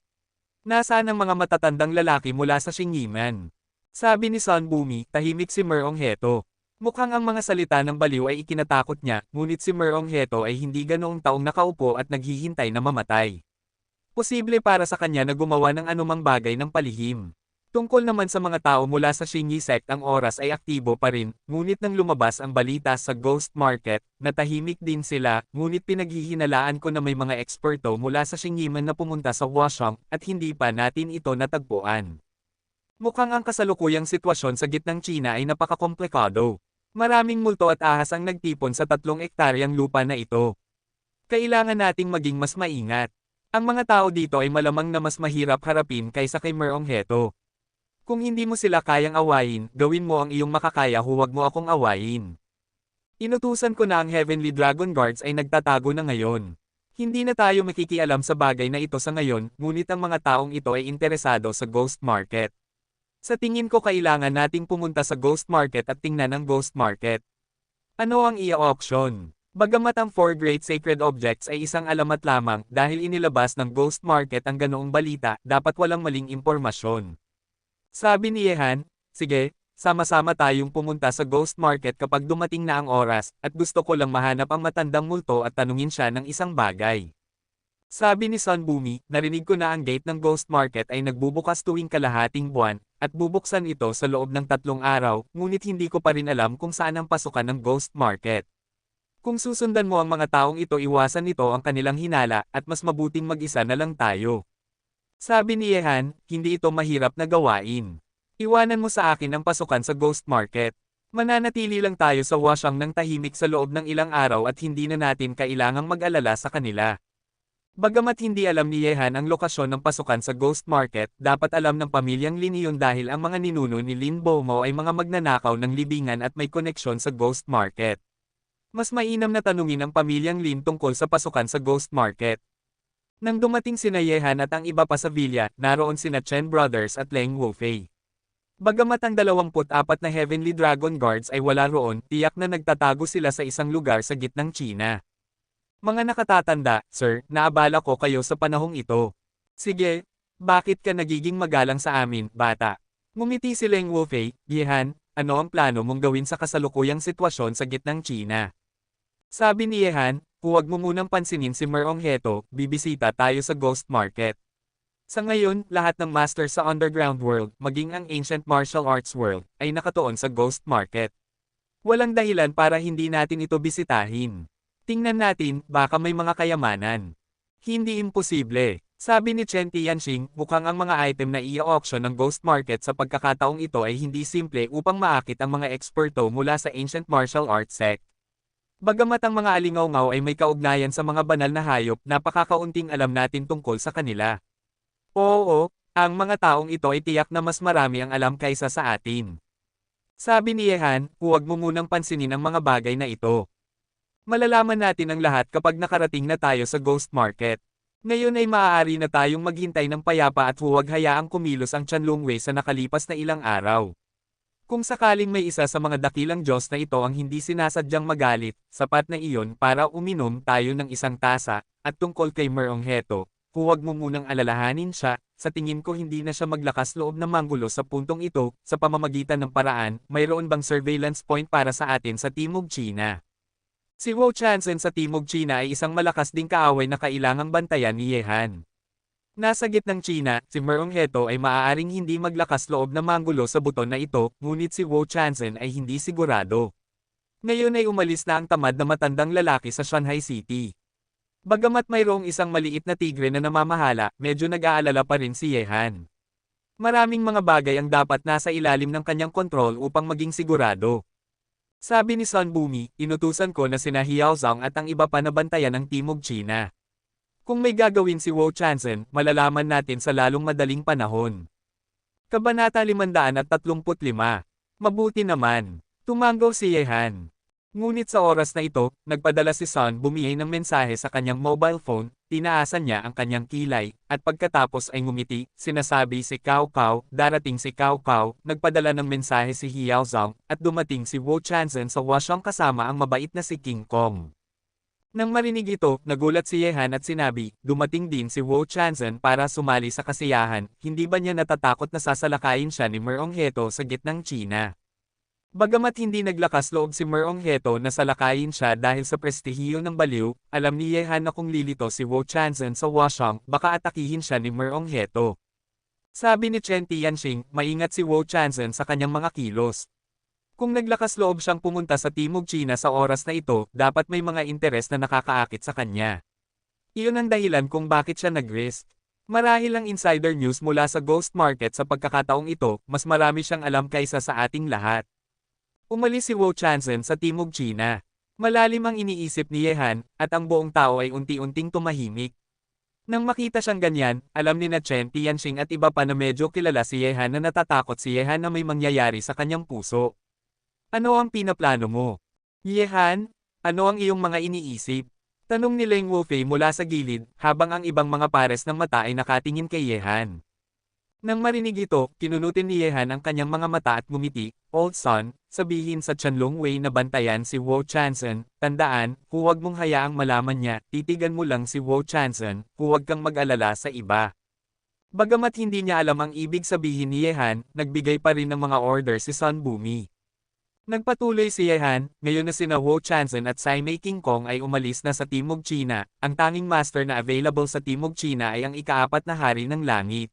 Nasaan ang mga matatandang lalaki mula sa Xingyiman? Sabi ni Sun Bumi, tahimik si Merong Heto. Mukhang ang mga salita ng baliw ay ikinatakot niya, ngunit si Merong Heto ay hindi ganoong taong nakaupo at naghihintay na mamatay. Posible para sa kanya na gumawa ng anumang bagay ng palihim. Tungkol naman sa mga tao mula sa Xingyi sect ang oras ay aktibo pa rin, ngunit nang lumabas ang balita sa Ghost Market, natahimik din sila, ngunit pinaghihinalaan ko na may mga eksperto mula sa Xingyiman na pumunta sa Washam, at hindi pa natin ito natagpuan. Mukhang ang kasalukuyang sitwasyon sa gitnang China ay napakakomplikado. Maraming multo at ahas ang nagtipon sa 3 ektaryang lupa na ito. Kailangan nating maging mas maingat. Ang mga tao dito ay malamang na mas mahirap harapin kaysa kay Merong Heto. Kung hindi mo sila kayang awayin, gawin mo ang iyong makakaya, huwag mo akong awayin. Inutusan ko na ang Heavenly Dragon Guards ay nagtatago na ngayon. Hindi na tayo makikialam sa bagay na ito sa ngayon, ngunit ang mga taong ito ay interesado sa Ghost Market. Sa tingin ko kailangan nating pumunta sa Ghost Market at tingnan ang Ghost Market. Ano ang i-auction? Bagamat ang 4 Great Sacred Objects ay isang alamat lamang dahil inilabas ng Ghost Market ang ganoong balita, dapat walang maling impormasyon. Sabi ni Yehan, sige, sama-sama tayong pumunta sa Ghost Market kapag dumating na ang oras, at gusto ko lang mahanap ang matandang multo at tanungin siya ng isang bagay. Sabi ni Sun Bumi, narinig ko na ang gate ng Ghost Market ay nagbubukas tuwing kalahating buwan, at bubuksan ito sa loob ng 3 araw, ngunit hindi ko pa rin alam kung saan ang pasukan ng Ghost Market. Kung susundan mo ang mga taong ito, iwasan nito ang kanilang hinala, at mas mabuting mag-isa na lang tayo. Sabi ni Yehan, hindi ito mahirap na gawain. Iwanan mo sa akin ang pasukan sa Ghost Market. Mananatili lang tayo sa Washang ng tahimik sa loob ng ilang araw at hindi na natin kailangang mag-alala sa kanila. Bagamat hindi alam ni Yehan ang lokasyon ng pasukan sa Ghost Market, dapat alam ng pamilyang Lin iyon dahil ang mga ninuno ni Lin Bomo ay mga magnanakaw ng libingan at may koneksyon sa Ghost Market. Mas mainam na tanungin ang pamilyang Lin tungkol sa pasukan sa Ghost Market. Nang dumating sina Yehan at ang iba pa sa villa, naroon sina Chen Brothers at Leng Wufei. Bagamat ang 24 na Heavenly Dragon Guards ay wala roon, tiyak na nagtatago sila sa isang lugar sa gitnang China. Mga nakatatanda, sir, naabala ko kayo sa panahong ito. Sige, bakit ka nagiging magalang sa amin, bata? Ngumiti si Leng Wufei, Yehan, ano ang plano mong gawin sa kasalukuyang sitwasyon sa gitnang China? Sabi ni Yehan, huwag mo munang pansinin si Merong Heto, bibisita tayo sa Ghost Market. Sa ngayon, lahat ng master sa Underground World, maging ang Ancient Martial Arts World, ay nakatuon sa Ghost Market. Walang dahilan para hindi natin ito bisitahin. Tingnan natin, baka may mga kayamanan. Hindi imposible. Sabi ni Chen Tianxing, mukhang ang mga item na i-auction ng Ghost Market sa pagkakataong ito ay hindi simple upang maakit ang mga eksperto mula sa ancient martial arts sect. Bagamat ang mga alingaw-ngaw ay may kaugnayan sa mga banal na hayop, napakakaunting alam natin tungkol sa kanila. Oo, ang mga taong ito ay tiyak na mas marami ang alam kaysa sa atin. Sabi ni Yehan, huwag mo munang pansinin ang mga bagay na ito. Malalaman natin ang lahat kapag nakarating na tayo sa Ghost Market. Ngayon ay maaari na tayong maghintay ng payapa at huwag hayaang kumilos ang Tianlongwei sa nakalipas na ilang araw. Kung sakaling may isa sa mga dakilang Diyos na ito ang hindi sinasadyang magalit, sapat na iyon para uminom tayo ng isang tasa, at tungkol kay Merong Heto, huwag mo munang alalahanin siya, sa tingin ko hindi na siya maglakas loob na manggulo sa puntong ito, sa pamamagitan ng paraan, mayroon bang surveillance point para sa atin sa Timog China? Si Wu Chanzen sa Timog China ay isang malakas ding kaaway na kailangang bantayan ni Yehan. Nasa gitnang China, si Merong Heto ay maaaring hindi maglakas loob na manggulo sa buton na ito, ngunit si Wu Chanzen ay hindi sigurado. Ngayon ay umalis na ang tamad na matandang lalaki sa Shanghai City. Bagamat mayroong isang maliit na tigre na namamahala, medyo nag-aalala pa rin si Yehan. Maraming mga bagay ang dapat nasa ilalim ng kanyang kontrol upang maging sigurado. Sabi ni Sun Bumi, inutusan ko na sina Hiao Zhang at ang iba pa na bantayan ng Timog China. Kung may gagawin si Wu Chanzen, malalaman natin sa lalong madaling panahon. Kabanata 535. Mabuti naman. Tumango si Yehan. Ngunit sa oras na ito, nagpadala si Sun Bumi ng mensahe sa kanyang mobile phone, tinaasan niya ang kanyang kilay, at pagkatapos ay ngumiti, sinasabi si Cao Cao, darating si Cao Cao, nagpadala ng mensahe si Hiao Zhang, at dumating si Wu Chanzen sa wasyang kasama ang mabait na si King Kong. Nang marinig ito, nagulat si Yehan at sinabi, dumating din si Wu Chanzen para sumali sa kasiyahan, hindi ba niya natatakot na sasalakayin siya ni Merong Heto sa gitnang China? Bagamat hindi naglakas loob si Merong Heto na salakayin siya dahil sa prestihiyo ng baliw, alam ni Yehan na kung lilito si Wu Chanzen sa wasyang, baka atakihin siya ni Merong Heto. Sabi ni Chen Tianxing, maingat si Wu Chanzen sa kanyang mga kilos. Kung naglakas loob siyang pumunta sa Timog China sa oras na ito, dapat may mga interes na nakakaakit sa kanya. Iyon ang dahilan kung bakit siya nag-risk. Marahil ang insider news mula sa Ghost Market sa pagkakataong ito, mas marami siyang alam kaysa sa ating lahat. Umalis si Wu Chanzen sa Timog China. Malalim ang iniisip ni Yehan, at ang buong tao ay unti-unting tumahimik. Nang makita siyang ganyan, alam ni na Chen Tianxing at iba pa na medyo kilala si Yehan na natatakot si Yehan na may mangyayari sa kanyang puso. Ano ang pinaplano mo? Yehan, ano ang iyong mga iniisip? Tanong ni Leng Wufei mula sa gilid, habang ang ibang mga pares ng mata ay nakatingin kay Yehan. Nang marinig ito, kinunutin ni Yehan ang kanyang mga mata at ngumiti, Old son, sabihin sa Tianlongwei na bantayan si Wu Chanzen, tandaan, huwag mong hayaang malaman niya, titigan mo lang si Wu Chanzen, huwag kang mag-alala sa iba. Bagamat hindi niya alam ang ibig sabihin ni Yehan, nagbigay pa rin ng mga order si Sun Bumi. Nagpatuloy si Yehan, ngayon na sina Wu Chanzen at Saimei King Kong ay umalis na sa Timog China, ang tanging master na available sa Timog China ay ang ika-4 na hari ng langit.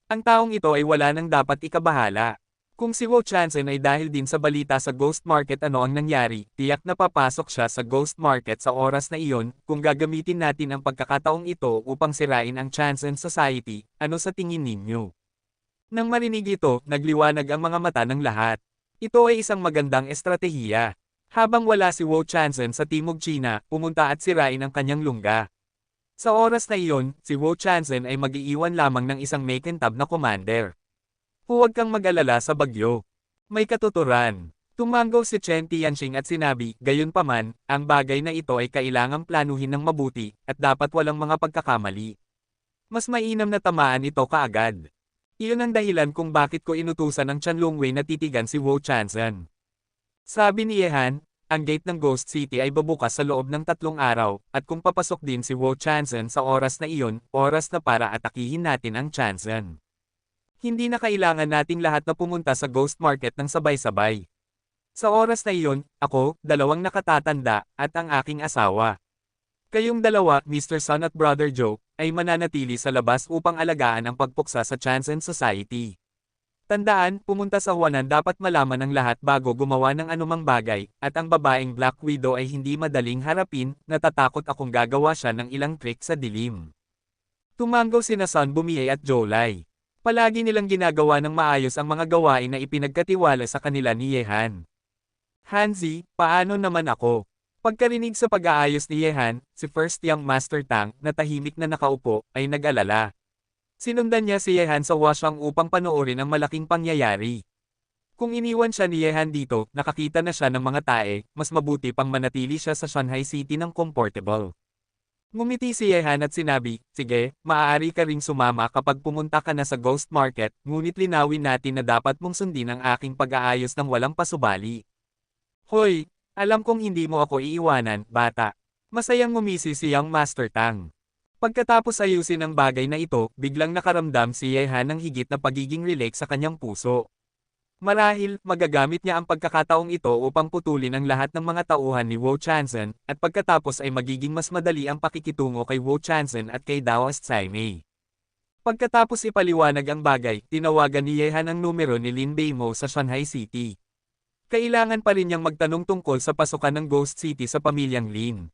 Ang taong ito ay wala nang dapat ikabahala. Kung si Wu Chanzen ay dahil din sa balita sa Ghost Market ano ang nangyari, tiyak na papasok siya sa Ghost Market sa oras na iyon, kung gagamitin natin ang pagkakataong ito upang sirain ang Chanzen Society, ano sa tingin ninyo? Nang marinig ito, nagliwanag ang mga mata ng lahat. Ito ay isang magandang estratehiya. Habang wala si Wu Chanzen sa Timog China, pumunta at sirain ang kanyang lungga. Sa oras na iyon, si Wu Chanzen ay mag-iiwan lamang ng isang makintab na commander. Huwag kang mag-alala sa bagyo. May katuturan. Tumango si Chen Tianxing at sinabi, gayunpaman, ang bagay na ito ay kailangang planuhin ng mabuti, at dapat walang mga pagkakamali. Mas mainam na tamaan ito kaagad. Iyon ang dahilan kung bakit ko inutusan ng Tianlongwei na titigan si Wu Chanzen. Sabi ni Yehan, ang gate ng Ghost City ay babukas sa loob ng 3 araw, at kung papasok din si Wu Chanzen sa oras na iyon, oras na para atakihin natin ang Chanzen. Hindi na kailangan nating lahat na pumunta sa Ghost Market ng sabay-sabay. Sa oras na iyon, ako, 2 nakatatanda, at ang aking asawa. Kayong dalawa, Mr. Sun at Brother Joe, ay mananatili sa labas upang alagaan ang pagpuksa sa Chanzen Society. Tandaan, pumunta sa Huanan dapat malaman ng lahat bago gumawa ng anumang bagay, at ang babaeng Black Widow ay hindi madaling harapin, natatakot akong gagawa siya ng ilang trick sa dilim. Tumanggaw sina Sun Bumie at Jolai. Palagi nilang ginagawa ng maayos ang mga gawain na ipinagkatiwala sa kanila ni Yehan. Hanzi, paano naman ako? Pagkarinig sa pag-aayos ni Yehan, si First Young Master Tang, na tahimik na nakaupo, ay nag-alala. Sinundan niya si Yehan sa washroom upang panoorin ang malaking pangyayari. Kung iniwan siya ni Yehan dito, nakakita na siya ng mga tae, mas mabuti pang manatili siya sa Shanghai City ng comfortable. Ngumiti si Yehan at sinabi, sige, maaari ka ring sumama kapag pumunta ka na sa Ghost Market, ngunit linawin natin na dapat mong sundin ang aking pag-aayos ng walang pasubali. Hoy, alam kong hindi mo ako iiwanan, bata. Masayang ngumisi si Young Master Tang. Pagkatapos ayusin ang bagay na ito, biglang nakaramdam si Yehan ng higit na pagiging relax sa kanyang puso. Marahil, magagamit niya ang pagkakataong ito upang putulin ang lahat ng mga tauhan ni Wu Chanzhen, at pagkatapos ay magiging mas madali ang pakikitungo kay Wu Chanzhen at kay Daoist Cai Mei. Pagkatapos ipaliwanag ang bagay, tinawagan ni Yehan ang numero ni Lin Beimo sa Shanghai City. Kailangan pa rin niyang magtanong tungkol sa pasukan ng Ghost City sa pamilyang Lin.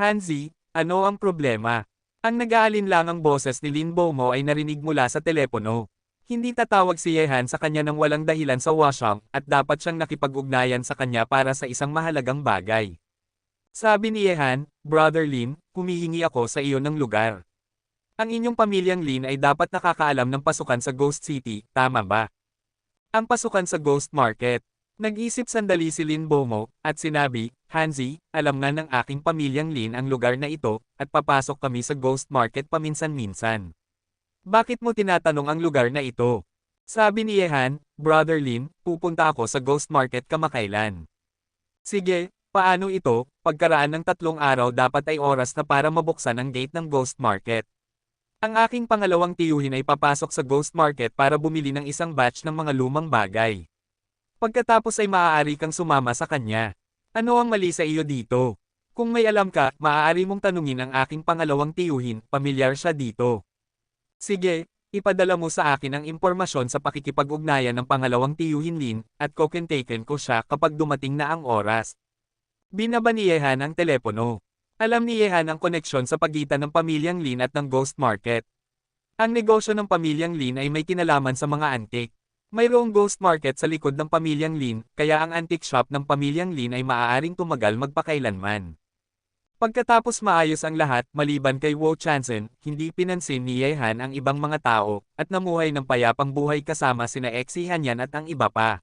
Hanzi, ano ang problema? Ang nag-aalinlangang boses ni Lin Beimo ay narinig mula sa telepono. Hindi tatawag si Yehan sa kanya ng walang dahilan sa washroom, at dapat siyang nakipag-ugnayan sa kanya para sa isang mahalagang bagay. Sabi ni Yehan, Brother Lin, humihingi ako sa iyo ng lugar. Ang inyong pamilyang Lin ay dapat nakakaalam ng pasukan sa Ghost City, tama ba? Ang pasukan sa Ghost Market. Nag-isip sandali si Lin Beimo, at sinabi, Hanzi, alam nga ng aking pamilyang Lin ang lugar na ito, at papasok kami sa Ghost Market paminsan-minsan. Bakit mo tinatanong ang lugar na ito? Sabi ni Yehan, Brother Lin, pupunta ako sa Ghost Market kamakailan. Sige, paano ito? Pagkaraan ng 3 araw dapat ay oras na para mabuksan ang gate ng Ghost Market. Ang aking pangalawang tiyuhin ay papasok sa Ghost Market para bumili ng isang batch ng mga lumang bagay. Pagkatapos ay maaari kang sumama sa kanya. Ano ang mali sa iyo dito? Kung may alam ka, maaari mong tanungin ang aking pangalawang tiyuhin, pamilyar siya dito. Sige, ipadala mo sa akin ang impormasyon sa pakikipag-ugnayan ng pangalawang tiyuhin Lin, at kokentaken ko siya kapag dumating na ang oras. Binaba ni Yehan ang telepono. Alam ni Yehan ang koneksyon sa pagitan ng pamilyang Lin at ng Ghost Market. Ang negosyo ng pamilyang Lin ay may kinalaman sa mga antik. Mayroong Ghost Market sa likod ng pamilyang Lin, kaya ang antique shop ng pamilyang Lin ay maaaring tumagal magpakailanman. Pagkatapos maayos ang lahat, maliban kay Wu Chanzhen, hindi pinansin ni Yehan ang ibang mga tao, at namuhay ng payapang buhay kasama sina Xi Hanyan at ang iba pa.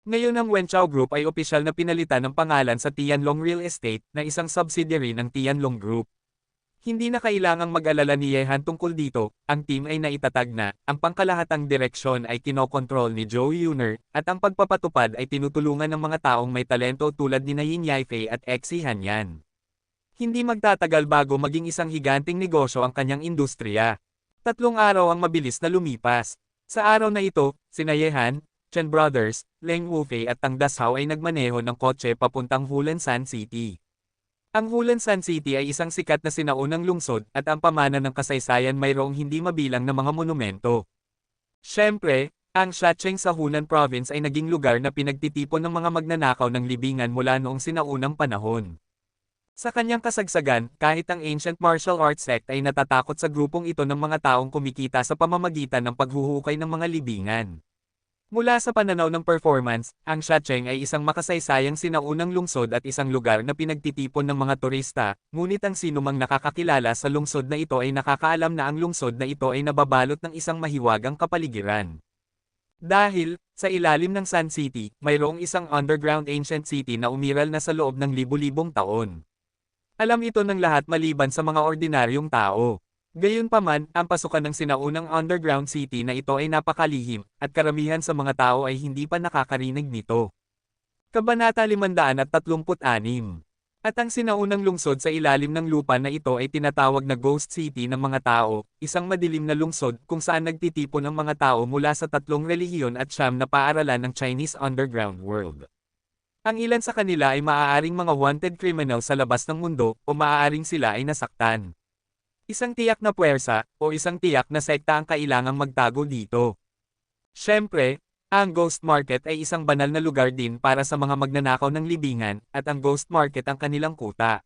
Ngayon ang Wenchao Group ay opisyal na pinalitan ng pangalan sa Tianlong Real Estate, na isang subsidiary ng Tianlong Group. Hindi na kailangang mag-alala ni Yehan tungkol dito, ang team ay naitatag na, ang pangkalahatang direksyon ay kinokontrol ni Zhou Yuner, at ang pagpapatupad ay tinutulungan ng mga taong may talento tulad ni Yin Yaifei at Xi Hanyan. Hindi magtatagal bago maging isang higanting negosyo ang kanyang industriya. 3 araw ang mabilis na lumipas. Sa araw na ito, sina Yehan, Chen Brothers, Leng Wufei at Tang Dashao ay nagmaneho ng kotse papuntang Hulansan City. Ang Hulansan City ay isang sikat na sinaunang lungsod, at ang pamana ng kasaysayan mayroong hindi mabilang na mga monumento. Siyempre, ang Shacheng sa Hunan Province ay naging lugar na pinagtitipon ng mga magnanakaw ng libingan mula noong sinaunang panahon. Sa kanyang kasagsagan, kahit ang ancient martial arts sect ay natatakot sa grupong ito ng mga taong kumikita sa pamamagitan ng paghuhukay ng mga libingan. Mula sa pananaw ng performance, ang Shacheng ay isang makasaysayang sinaunang lungsod at isang lugar na pinagtitipon ng mga turista, ngunit ang sinumang nakakakilala sa lungsod na ito ay nakakaalam na ang lungsod na ito ay nababalot ng isang mahiwagang kapaligiran. Dahil, sa ilalim ng Sun City, mayroong isang underground ancient city na umiral na sa loob ng libu-libong taon. Alam ito ng lahat maliban sa mga ordinaryong tao. Gayunpaman, ang pasukan ng sinaunang underground city na ito ay napakalihim, at karamihan sa mga tao ay hindi pa nakakarinig nito. Kabanata 536. At ang sinaunang lungsod sa ilalim ng lupa na ito ay tinatawag na Ghost City ng mga tao, isang madilim na lungsod kung saan nagtitipon ang mga tao mula sa 3 relihiyon at 9 na paaralan ng Chinese underground world. Ang ilan sa kanila ay maaaring mga wanted criminal sa labas ng mundo, o maaaring sila ay nasaktan. Isang tiyak na puwersa, o isang tiyak na sekta ang kailangang magtago dito. Siyempre, ang Ghost Market ay isang banal na lugar din para sa mga magnanakaw ng libingan, at ang Ghost Market ang kanilang kuta.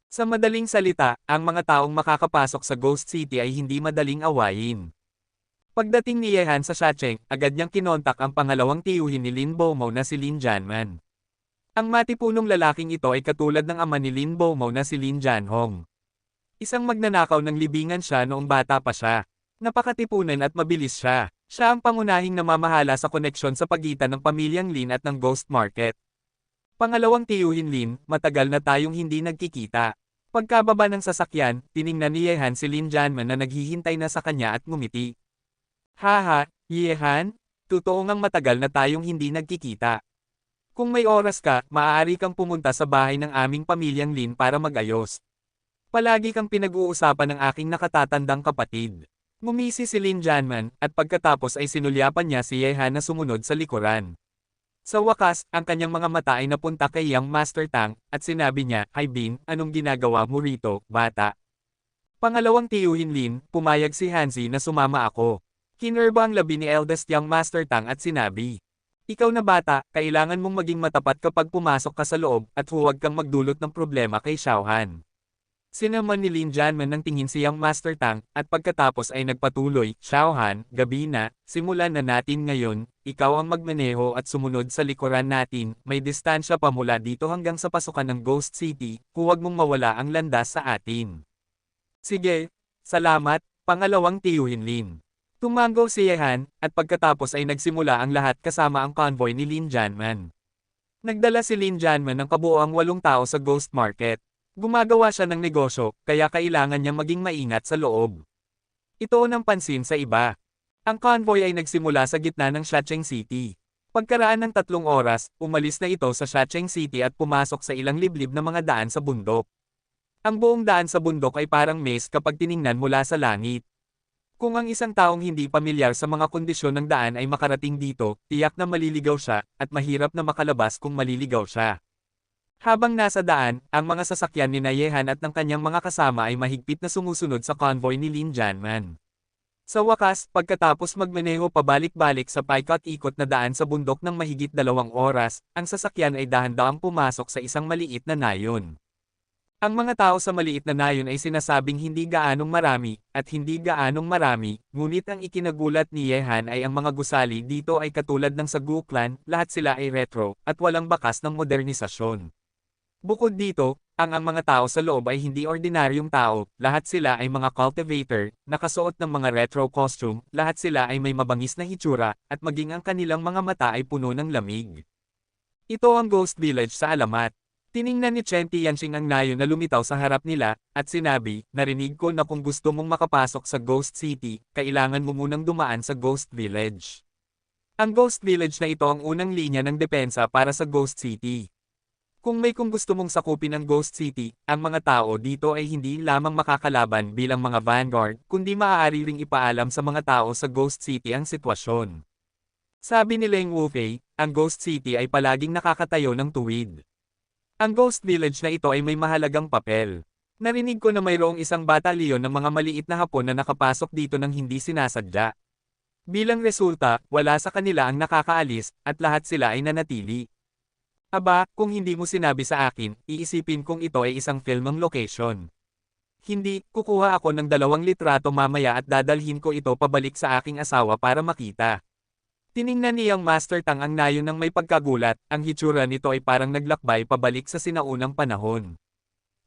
Sa madaling salita, ang mga taong makakapasok sa Ghost City ay hindi madaling awayin. Pagdating ni Yehan sa Shacheng, agad niyang kinontak ang pangalawang tiyuhin ni Lin Bomo na si Lin Janman. Ang matipunong lalaking ito ay katulad ng ama ni Lin Bomo na si Lin Janhong. Isang magnanakaw ng libingan siya noong bata pa siya. Napakatipunan at mabilis siya. Siya ang pangunahing namamahala sa koneksyon sa pagitan ng pamilyang Lin at ng Ghost Market. Pangalawang tiyuhin Lin, matagal na tayong hindi nagkikita. Pagkababa ng sasakyan, tiningnan ni Yehan si Lin Janman na naghihintay na sa kanya at ngumiti. Haha, Yehan? Totoo ngang matagal na tayong hindi nagkikita. Kung may oras ka, maaari kang pumunta sa bahay ng aming pamilyang Lin para magayos. Palagi kang pinag-uusapan ng aking nakatatandang kapatid. Ngumisi si Lin Janman, at pagkatapos ay sinulyapan niya si Yehan na sumunod sa likuran. Sa wakas, ang kanyang mga mata ay napunta kay Young Master Tang, at sinabi niya, "Hi Bin, anong ginagawa mo rito, bata?" Pangalawang tiyuhin Lin, pumayag si Hansi na sumama ako. Kinurba ang labi ni eldest Young Master Tang at sinabi, "Ikaw na bata, kailangan mong maging matapat kapag pumasok ka sa loob, at huwag kang magdulot ng problema kay Xiaohan." Sinaman ni Lin Janman ng tingin si Young Master Tang, at pagkatapos ay nagpatuloy, "Xiaohan, gabi na, simulan na natin ngayon, ikaw ang magmaneho at sumunod sa likuran natin, may distansya pa mula dito hanggang sa pasukan ng Ghost City, huwag mong mawala ang landas sa atin." "Sige, salamat, pangalawang tiyuhin Lin." Tumango si Yehan, at pagkatapos ay nagsimula ang lahat kasama ang convoy ni Lin Janman. Nagdala si Lin Janman ng kabuoang 8 tao sa Ghost Market. Gumagawa siya ng negosyo, kaya kailangan niyang maging maingat sa loob. Ito ng pansin sa iba. Ang convoy ay nagsimula sa gitna ng Shacheng City. Pagkaraan ng 3 oras, umalis na ito sa Shacheng City at pumasok sa ilang liblib na mga daan sa bundok. Ang buong daan sa bundok ay parang maze kapag tiningnan mula sa langit. Kung ang isang taong hindi pamilyar sa mga kondisyon ng daan ay makarating dito, tiyak na maliligaw siya, at mahirap na makalabas kung maliligaw siya. Habang nasa daan, ang mga sasakyan ni Yehan at ng kanyang mga kasama ay mahigpit na sumusunod sa convoy ni Lin Janman. Sa wakas, pagkatapos magmaneho pabalik-balik sa paikot-ikot na daan sa bundok ng mahigit 2 oras, ang sasakyan ay dahan-dahang pumasok sa isang maliit na nayon. Ang mga tao sa maliit na nayon ay sinasabing hindi gaanong marami, at hindi gaanong marami, ngunit ang ikinagulat ni Yehan ay ang mga gusali dito ay katulad ng sa Gu Clan, lahat sila ay retro, at walang bakas ng modernisasyon. Bukod dito, ang mga tao sa loob ay hindi ordinaryong tao, lahat sila ay mga cultivator, nakasuot ng mga retro costume, lahat sila ay may mabangis na hitsura, at maging ang kanilang mga mata ay puno ng lamig. Ito ang Ghost Village sa alamat. Tiningnan ni Chen Tianxing ang nayon na lumitaw sa harap nila, at sinabi, "Narinig ko na kung gusto mong makapasok sa Ghost City, kailangan mo munang dumaan sa Ghost Village." Ang Ghost Village na ito ang unang linya ng depensa para sa Ghost City. Kung gusto mong sakupin ang Ghost City, ang mga tao dito ay hindi lamang makakalaban bilang mga vanguard, kundi maaari ring ipaalam sa mga tao sa Ghost City ang sitwasyon. Sabi ni Leng Wufei, ang Ghost City ay palaging nakakatayo ng tuwid. Ang Ghost Village na ito ay may mahalagang papel. Narinig ko na mayroong isang batalyon ng mga maliit na Hapon na nakapasok dito ng hindi sinasadya. Bilang resulta, wala sa kanila ang nakakaalis, at lahat sila ay nanatili. Aba, kung hindi mo sinabi sa akin, iisipin kong ito ay isang filmang location. Hindi, kukuha ako ng 2 litrato mamaya at dadalhin ko ito pabalik sa aking asawa para makita. Tiningnan niyang Master Tang ang nayon ng may pagkagulat, ang hitsura nito ay parang naglakbay pabalik sa sinaunang panahon.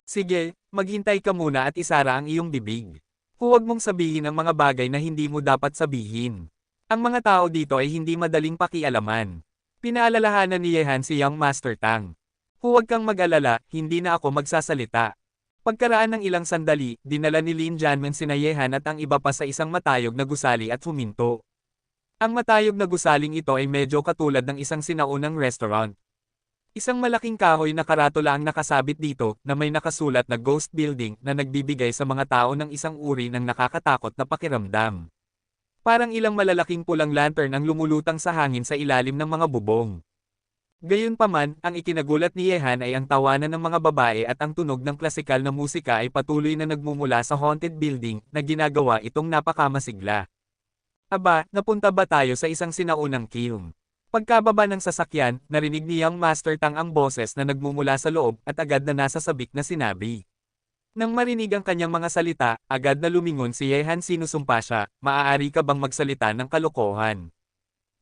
Sige, maghintay ka muna at isara ang iyong bibig. Huwag mong sabihin ang mga bagay na hindi mo dapat sabihin. Ang mga tao dito ay hindi madaling pakialaman. Pinaalalahanan ni Yehan si Young Master Tang. "Huwag kang mag-alala, hindi na ako magsasalita." Pagkaraan ng ilang sandali, dinala ni Lin Janman sina Yehan at ang iba pa sa isang matayog na gusali at huminto. Ang matayog na gusaling ito ay medyo katulad ng isang sinaunang restaurant. Isang malaking kahoy na karatula ang nakasabit dito, na may nakasulat na Ghost Building na nagbibigay sa mga tao ng isang uri ng nakakatakot na pakiramdam. Parang ilang malalaking pulang lantern ang lumulutang sa hangin sa ilalim ng mga bubong. Gayunpaman, ang ikinagulat ni Yehan ay ang tawanan ng mga babae at ang tunog ng klasikal na musika ay patuloy na nagmumula sa haunted building, na ginagawa itong napakamasigla. Aba, napunta ba tayo sa isang sinaunang kiln? Pagkababa ng sasakyan, narinig ni Young Master Tang ang boses na nagmumula sa loob, at agad na nasa sabik na sinabi. Nang marinig ang kanyang mga salita, agad na lumingon si Yehan sinusumpa siya, maaari ka bang magsalita ng kalokohan?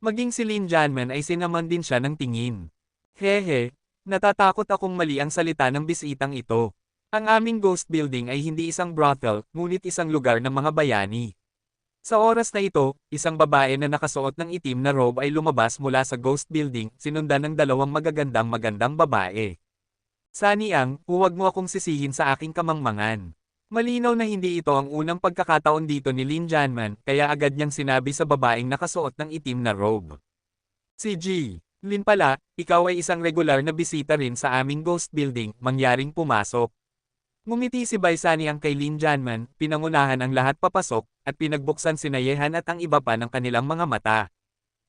Maging si Lin Janman ay sinaman din siya ng tingin. Hehe, natatakot akong mali ang salita ng bisitang ito. Ang aming ghost building ay hindi isang brothel, ngunit isang lugar ng mga bayani. Sa oras na ito, isang babae na nakasuot ng itim na robe ay lumabas mula sa ghost building, sinundan ng dalawang magagandang babae. Saniang, huwag mo akong sisihin sa aking kamangmangan. Malinaw na hindi ito ang unang pagkakataon dito ni Lin Janman, kaya agad niyang sinabi sa babaeng nakasuot ng itim na robe. Si G. Lin pala, ikaw ay isang regular na bisita rin sa aming ghost building, mangyaring pumasok. Ngumiti si Baisani ang kay Lin Janman, pinangunahan ang lahat papasok, at pinagbuksan sina Yehan at ang iba pa ng kanilang mga mata.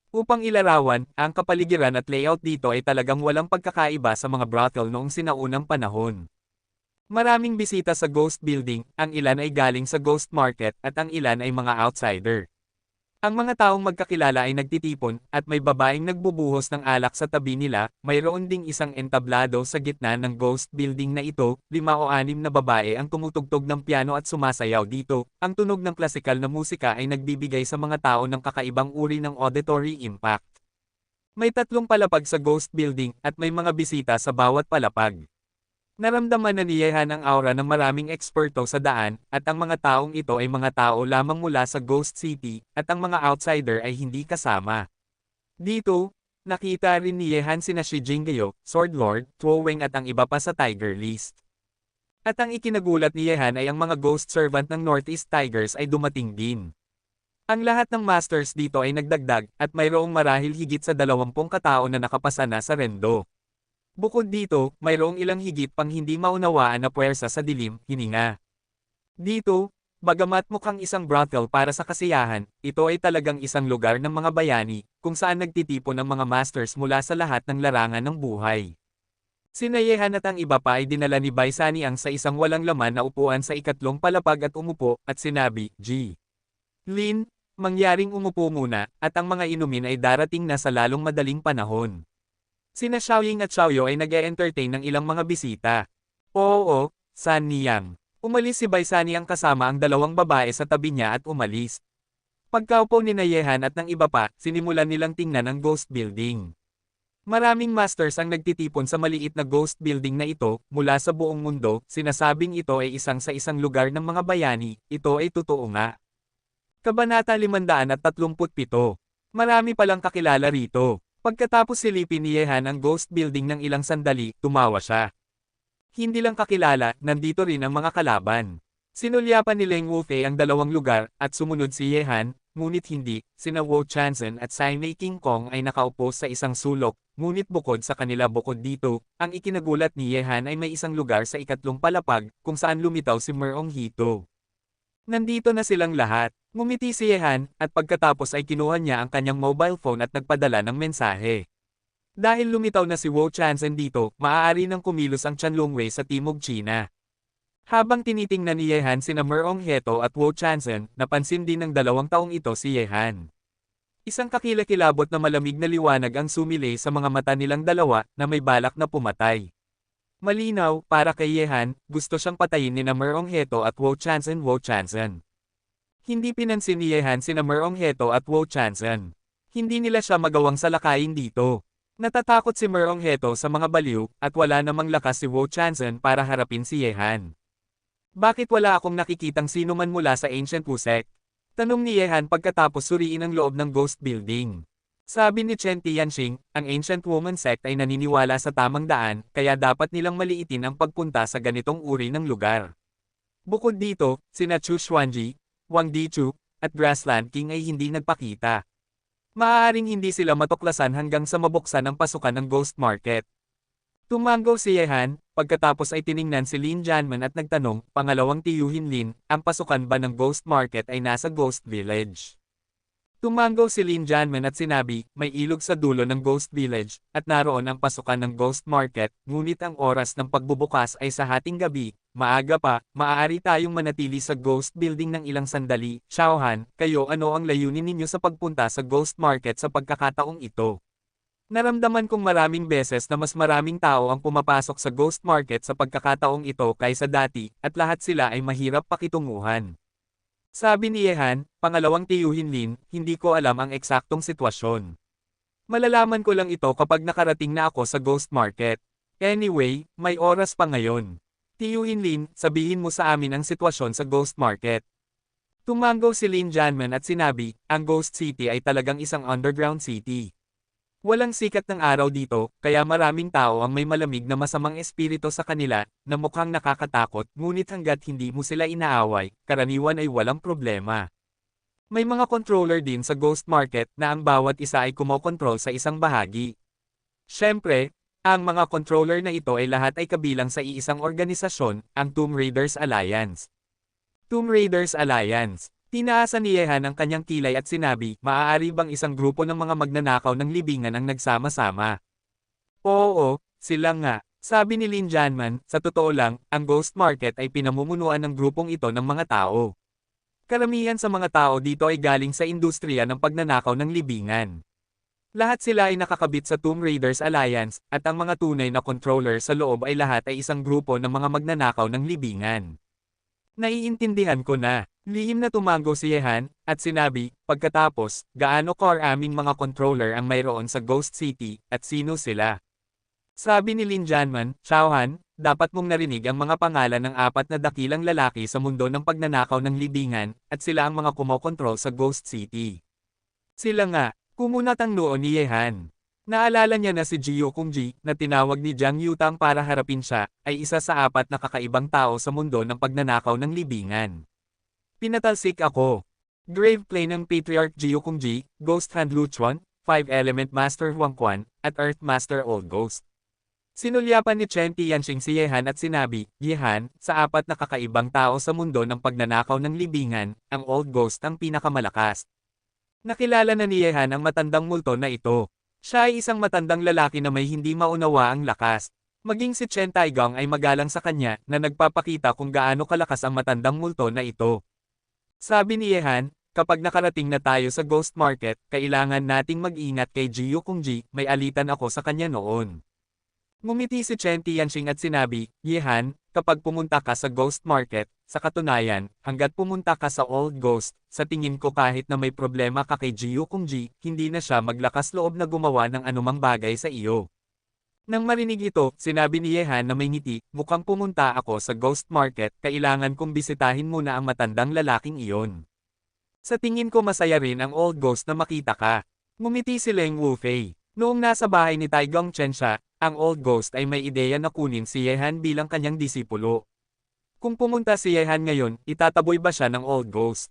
Upang ilarawan, ang kapaligiran at layout dito ay talagang walang pagkakaiba sa mga brothel noong sinaunang panahon. Maraming bisita sa ghost building, ang ilan ay galing sa ghost market at ang ilan ay mga outsider. Ang mga taong magkakilala ay nagtitipon, at may babaeng nagbubuhos ng alak sa tabi nila, mayroon ding isang entablado sa gitna ng ghost building na ito, 5 o 6 na babae ang tumutugtog ng piano at sumasayaw dito, ang tunog ng klasikal na musika ay nagbibigay sa mga tao ng kakaibang uri ng auditory impact. May 3 palapag sa ghost building, at may mga bisita sa bawat palapag. Naramdaman na ni Yehan ang aura ng maraming eksperto sa daan, at ang mga taong ito ay mga tao lamang mula sa Ghost City, at ang mga outsider ay hindi kasama. Dito, nakita rin ni Yehan sina Shi Jingyo, Sword Lord, Tuo Weng at ang iba pa sa Tiger List. At ang ikinagulat ni Yehan ay ang mga ghost servant ng Northeast Tigers ay dumating din. Ang lahat ng masters dito ay nagdagdag, at mayroong marahil higit sa 20 katao na nakapasa na sa rendo. Bukod dito, mayroong ilang higit pang hindi maunawaan na puwersa sa dilim, hininga. Dito, bagamat mukhang isang brothel para sa kasiyahan, ito ay talagang isang lugar ng mga bayani, kung saan nagtitipon ang mga masters mula sa lahat ng larangan ng buhay. Sina Yehan at ang iba pa ay dinala ni Baisani ang sa isang walang laman na upuan sa ikatlong palapag at umupo, at sinabi, G. Lin, mangyaring umupo muna, at ang mga inumin ay darating na sa lalong madaling panahon. Sina Xiaoying at Xiaoyo ay nag-e-entertain ng ilang mga bisita. Oo, San Niyang. Umalis si Baisani ang kasama ang dalawang babae sa tabi niya at umalis. Pagkaupo ni Yehan at ng iba pa, sinimulan nilang tingnan ang ghost building. Maraming masters ang nagtitipon sa maliit na ghost building na ito, mula sa buong mundo, sinasabing ito ay isang sa isang lugar ng mga bayani, ito ay totoo nga. Kabanata 537. Marami palang kakilala rito. Pagkatapos silipin ni Yehan ang ghost building ng ilang sandali, tumawa siya. Hindi lang kakilala, nandito rin ang mga kalaban. Sinulyapan ni Leng Wufei ang dalawang lugar, at sumunod si Yehan, ngunit hindi, sina Wo Chanzen at Saimei King Kong ay nakaupo sa isang sulok, ngunit bukod sa kanila bukod dito, ang ikinagulat ni Yehan ay may isang lugar sa ikatlong palapag, kung saan lumitaw si Merong Hito. Nandito na silang lahat. Ngumiti si Yehan, at pagkatapos ay kinuha niya ang kanyang mobile phone at nagpadala ng mensahe. Dahil lumitaw na si Wo Chanzen dito, maaari nang kumilos ang Chanlongwei sa Timog China. Habang tinitingnan ni Yehan sina Merong Hito at Wo Chanzen, napansin din ng 2 taong ito si Yehan. Isang kakilakilabot na malamig na liwanag ang sumilay sa mga mata nilang dalawa, na may balak na pumatay. Malinaw, para kay Yehan, gusto siyang patayin ni Merong Hito at Wo Chanzen. Hindi pinansin ni Yehan sina Merong Hito at Wo Chanzen. Hindi nila siya magawang salakayin dito. Natatakot si Merong Hito sa mga baliw, at wala namang lakas si Wo Chanzen para harapin si Yehan. Bakit wala akong nakikitang sino man mula sa Ancient Wu Sect? Tanong ni Yehan pagkatapos suriin ang loob ng ghost building. Sabi ni Chen Tianxing, ang Ancient Woman Sect ay naniniwala sa tamang daan, kaya dapat nilang maliitin ang pagpunta sa ganitong uri ng lugar. Bukod dito, sina Chu Xuanji, Wang Dichu, at Grassland King ay hindi nagpakita. Maaaring hindi sila matuklasan hanggang sa mabuksan ang pasukan ng Ghost Market. Tumango si Yehan, pagkatapos ay tiningnan si Lin Janman at nagtanong, pangalawang tiyuhin Lin, ang pasukan ba ng Ghost Market ay nasa Ghost Village? Tumango si Lin Janman at sinabi, may ilog sa dulo ng Ghost Village, at naroon ang pasukan ng Ghost Market, ngunit ang oras ng pagbubukas ay sa hating gabi, maaga pa, maaari tayong manatili sa Ghost Building ng ilang sandali. Xiaohan, kayo ano ang layunin ninyo sa pagpunta sa Ghost Market sa pagkakataong ito? Naramdaman kong maraming beses na mas maraming tao ang pumapasok sa ghost market sa pagkakataong ito kaysa dati, at lahat sila ay mahirap pakitunguhan. Sabi ni Yehan, pangalawang tiyuhin Lin, hindi ko alam ang eksaktong sitwasyon. Malalaman ko lang ito kapag nakarating na ako sa ghost market. Anyway, may oras pa ngayon. Tiyuhin Lin, sabihin mo sa amin ang sitwasyon sa ghost market. Tumango si Lin Janman at sinabi, ang Ghost City ay talagang isang underground city. Walang sikat ng araw dito, kaya maraming tao ang may malamig na masamang espiritu sa kanila, na mukhang nakakatakot, ngunit hanggat hindi mo sila inaaway, karaniwan ay walang problema. May mga controller din sa Ghost Market na ang bawat isa ay kumokontrol sa isang bahagi. Siyempre, ang mga controller na ito ay lahat ay kabilang sa iisang organisasyon, ang Tomb Raiders Alliance. Tomb Raiders Alliance. Tinaasan ni Yehan ang kanyang kilay at sinabi, maaari bang isang grupo ng mga magnanakaw ng libingan ang nagsama-sama? Oo, sila nga. Sabi ni Lin Janman, sa totoo lang, ang Ghost Market ay pinamumunuan ng grupong ito ng mga tao. Karamihan sa mga tao dito ay galing sa industriya ng pagnanakaw ng libingan. Lahat sila ay nakakabit sa Tomb Raiders Alliance, at ang mga tunay na controller sa loob ay lahat ay isang grupo ng mga magnanakaw ng libingan. Naiintindihan ko na. Lihim na tumango si Yehan, at sinabi, pagkatapos, gaano karaming mga controller ang mayroon sa Ghost City, at sino sila? Sabi ni Lin Janman, Xiaohan, dapat mong narinig ang mga pangalan ng 4 na dakilang lalaki sa mundo ng pagnanakaw ng libingan, at sila ang mga kumokontrol sa Ghost City. Sila nga, kumunat ang noo ni Yehan. Naalala niya na si Jiu Kongji, na tinawag ni Jiang Yutang para harapin siya, ay isa sa 4 na kakaibang tao sa mundo ng pagnanakaw ng libingan. Pinatalsik ako. Grave Plane ng Patriarch Jiu Kongji, Ghost Hand Luchuan, 5-Element Master Huang Quan, at Earth Master Old Ghost. Sinulyapan ni Chen Tianxing si Yehan at sinabi, Yehan, sa 4 na kakaibang tao sa mundo ng pagnanakaw ng libingan, ang Old Ghost ang pinakamalakas. Nakilala na ni Yehan ang matandang multo na ito. Siya ay isang matandang lalaki na may hindi maunawa ang lakas. Maging si Chen Taigong ay magalang sa kanya na nagpapakita kung gaano kalakas ang matandang multo na ito. Sabi ni Yehan, kapag nakarating na tayo sa Ghost Market, kailangan nating mag-ingat kay Jiu Kongji, may alitan ako sa kanya noon. Ngumiti si Chen Tianxing at sinabi, Yehan, kapag pumunta ka sa Ghost Market, sa katunayan, hanggat pumunta ka sa Old Ghost, sa tingin ko kahit na may problema ka kay Jiu Kongji, hindi na siya maglakas loob na gumawa ng anumang bagay sa iyo. Nang marinig ito, sinabi ni Yehan na may ngiti, mukhang pumunta ako sa Ghost Market, kailangan kong bisitahin muna ang matandang lalaking iyon. Sa tingin ko masaya rin ang Old Ghost na makita ka. Ngumiti si Leng Wufei. Noong nasa bahay ni Taigong Chen siya, ang Old Ghost ay may ideya na kunin si Yehan bilang kanyang disipulo. Kung pumunta si Yehan ngayon, itataboy ba siya ng Old Ghost?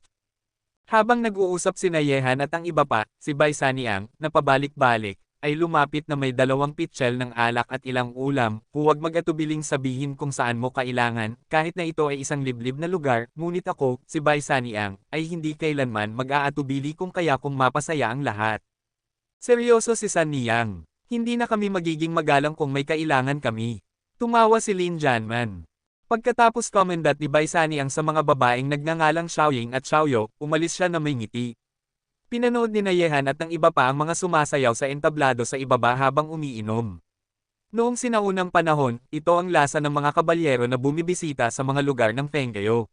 Habang nag-uusap sina Yehan at ang iba pa, si Bai Saniang, na pabalik-balik, ay lumapit na may 2 pitchel ng alak at ilang ulam, huwag mag-atubiling sabihin kung saan mo kailangan, kahit na ito ay isang liblib na lugar, ngunit ako, si Bai Saniang, ay hindi kailanman mag-aatubili kung kaya kung mapasaya ang lahat. Seryoso si San Niang. Hindi na kami magiging magalang kung may kailangan kami. Tumawa si Lin Janman. Pagkatapos komendat ni Bai Saniang sa mga babaeng nagngangalang Xiaoying at Xiaoyo, umalis siya na may ngiti. Pinanood ni Yehan at ng iba pa ang mga sumasayaw sa entablado sa ibaba habang umiinom. Noong sinaunang panahon, ito ang lasa ng mga kabalyero na bumibisita sa mga lugar ng Fenggayo.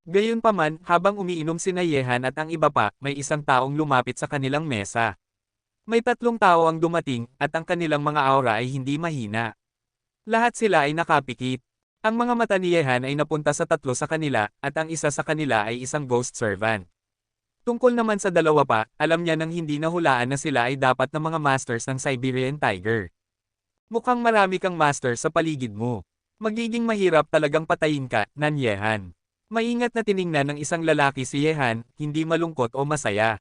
Gayunpaman, habang umiinom si Yehan at ang iba pa, may isang taong lumapit sa kanilang mesa. May 3 tao ang dumating, at ang kanilang mga aura ay hindi mahina. Lahat sila ay nakapikit. Ang mga mata ni Yehan ay napunta sa 3 sa kanila, at ang isa sa kanila ay isang ghost servant. Tungkol naman sa 2 pa, alam niya nang hindi nahulaan na sila ay dapat na mga masters ng Siberian Tiger. Mukhang marami kang master sa paligid mo. Magiging mahirap talagang patayin ka, Nan Yehan. Maingat na tiningnan ng isang lalaki si Yehan, hindi malungkot o masaya.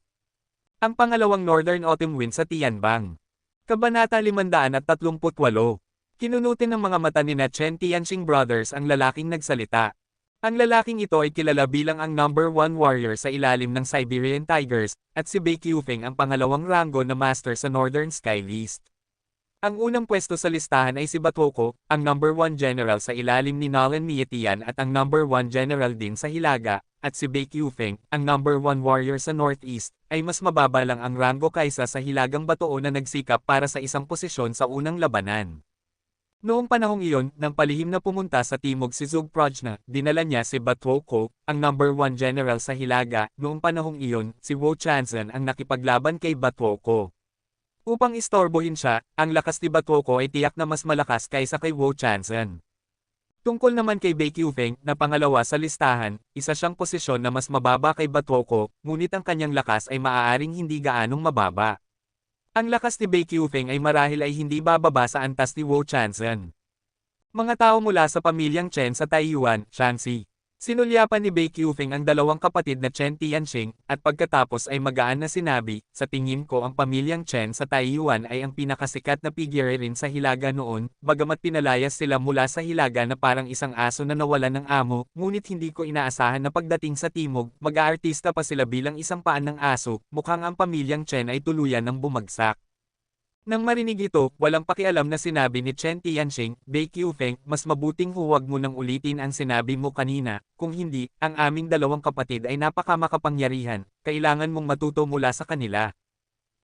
Ang pangalawang Northern Autumn Wind sa Tianbang. Kabanata 538. Kinunutin ng mga mata ni na Chen Tianxing Brothers ang lalaking nagsalita. Ang lalaking ito ay kilala bilang ang number 1 warrior sa ilalim ng Siberian Tigers, at si Bai Qiufeng ang pangalawang ranggo na master sa Northern Sky List. Ang unang pwesto sa listahan ay si Batoko, ang number 1 general sa ilalim ni Nolan Mietian at ang number 1 general din sa Hilaga, at si Baek Yufeng, ang number 1 warrior sa Northeast, ay mas mababa lang ang rango kaysa sa Hilagang Batoo na nagsikap para sa isang posisyon sa unang labanan. Noong panahong iyon, nang palihim na pumunta sa timog si Zug Prajna, dinala niya si Batoko, ang number 1 general sa Hilaga. Noong panahong iyon, si Wo Chanzan ang nakipaglaban kay Batoko. Upang istorbohin siya, ang lakas ni Batoko ay tiyak na mas malakas kaysa kay Wo Chanzan. Tungkol naman kay Baek Yufeng, na pangalawa sa listahan, isa siyang posisyon na mas mababa kay Batoko, ngunit ang kanyang lakas ay maaaring hindi gaanong mababa. Ang lakas ni Baek Yufeng ay marahil ay hindi bababa sa antas ni Wo Chanzan. Mga tao mula sa pamilyang Chen sa Taiyuan, Shanxi. Sinulyapan ni Baek Yufeng ang dalawang kapatid na Chen Tianxing, at pagkatapos ay magaan na sinabi, sa tingin ko ang pamilyang Chen sa Taiyuan ay ang pinakasikat na figurerin sa Hilaga noon, bagamat pinalayas sila mula sa Hilaga na parang isang aso na nawalan ng amo, ngunit hindi ko inaasahan na pagdating sa timog, mag-aartista pa sila bilang isang paan ng aso, mukhang ang pamilyang Chen ay tuluyan ng bumagsak. Nang marinig ito, walang pakialam na sinabi ni Chen Tianxing, Baek Yufeng, mas mabuting huwag mo nang ulitin ang sinabi mo kanina, kung hindi, ang aming dalawang kapatid ay napakamakapangyarihan, kailangan mong matuto mula sa kanila.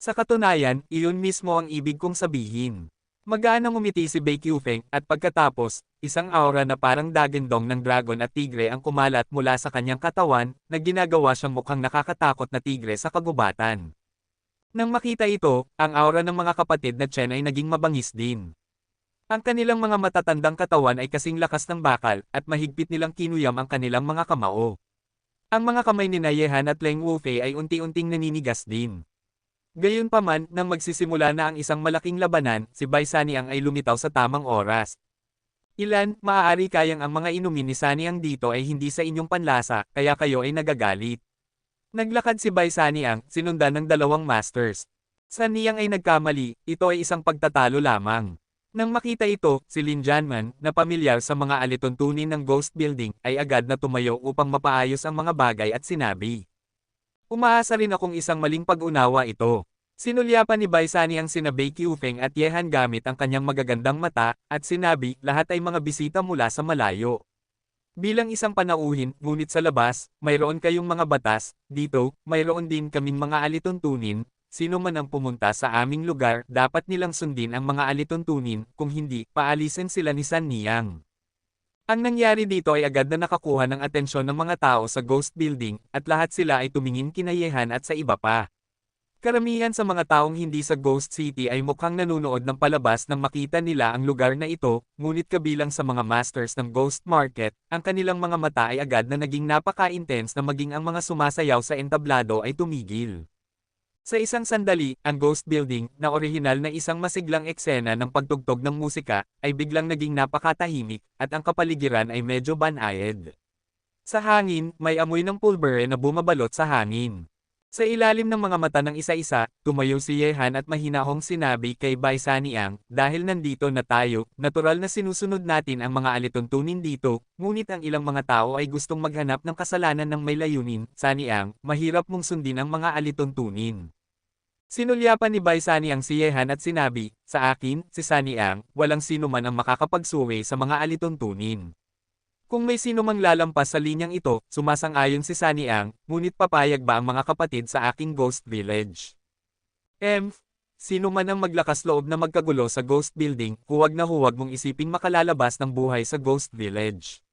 Sa katunayan, iyon mismo ang ibig kong sabihin. Magaan na ngumiti si Baek Yufeng, at pagkatapos, isang aura na parang dagandong ng dragon at tigre ang kumalat mula sa kanyang katawan, na ginagawa siyang mukhang nakakatakot na tigre sa kagubatan. Nang makita ito, ang aura ng mga kapatid na Chen ay naging mabangis din. Ang kanilang mga matatandang katawan ay kasing lakas ng bakal, at mahigpit nilang kinuyam ang kanilang mga kamao. Ang mga kamay ni Yehan at Leng Wufei ay unti-unting naninigas din. Gayunpaman, nang magsisimula na ang isang malaking labanan, si Bai Saniang ay lumitaw sa tamang oras. Ilan, maaari kayang ang mga inumin ni Saniang dito ay hindi sa inyong panlasa, kaya kayo ay nagagalit. Naglakad si Bai Saniang, sinundan ng dalawang masters. Saniang ay nagkamali, ito ay isang pagtatalo lamang. Nang makita ito, si Lin Janman, na pamilyar sa mga alituntunin ng Ghost Building, ay agad na tumayo upang mapaayos ang mga bagay at sinabi. Umaasa rin akong isang maling pag-unawa ito. Sinulyapan ni Bai Saniang sina Baek Yufeng at Yehan gamit ang kanyang magagandang mata, at sinabi, lahat ay mga bisita mula sa malayo. Bilang isang panauhin, ngunit sa labas, mayroon kayong mga batas, dito, mayroon din kaming mga alituntunin, sino man ang pumunta sa aming lugar, dapat nilang sundin ang mga alituntunin, kung hindi, paalisin sila ni San Niang. Ang nangyari dito ay agad na nakakuha ng atensyon ng mga tao sa Ghost Building, at lahat sila ay tumingin kina Yehan at sa iba pa. Karamihan sa mga taong hindi sa Ghost City ay mukhang nanunood ng palabas nang makita nila ang lugar na ito, ngunit kabilang sa mga masters ng Ghost Market, ang kanilang mga mata ay agad na naging napaka-intense na maging ang mga sumasayaw sa entablado ay tumigil. Sa isang sandali, ang Ghost Building, na orihinal na isang masiglang eksena ng pagtugtog ng musika, ay biglang naging napakatahimik, at ang kapaligiran ay medyo banayad. Sa hangin, may amoy ng pulbere na bumabalot sa hangin. Sa ilalim ng mga mata ng isa-isa, tumayo si Yehan at mahinahong sinabi kay Bai Saniang, dahil nandito na tayo, natural na sinusunod natin ang mga alituntunin dito, ngunit ang ilang mga tao ay gustong maghanap ng kasalanan ng may layunin, Saniang, mahirap mong sundin ang mga alituntunin. Sinulyapan ni Bai Saniang si Yehan at sinabi, sa akin, si Saniang, walang sino man ang makakapagsuwi sa mga alituntunin. Kung may sino mang lalampas sa linyang ito, sumasang-ayon si Saniang, ngunit papayag ba ang mga kapatid sa aking Ghost Village? Sino man ang maglakas loob na magkagulo sa Ghost Building, huwag na huwag mong isiping makalalabas ng buhay sa Ghost Village.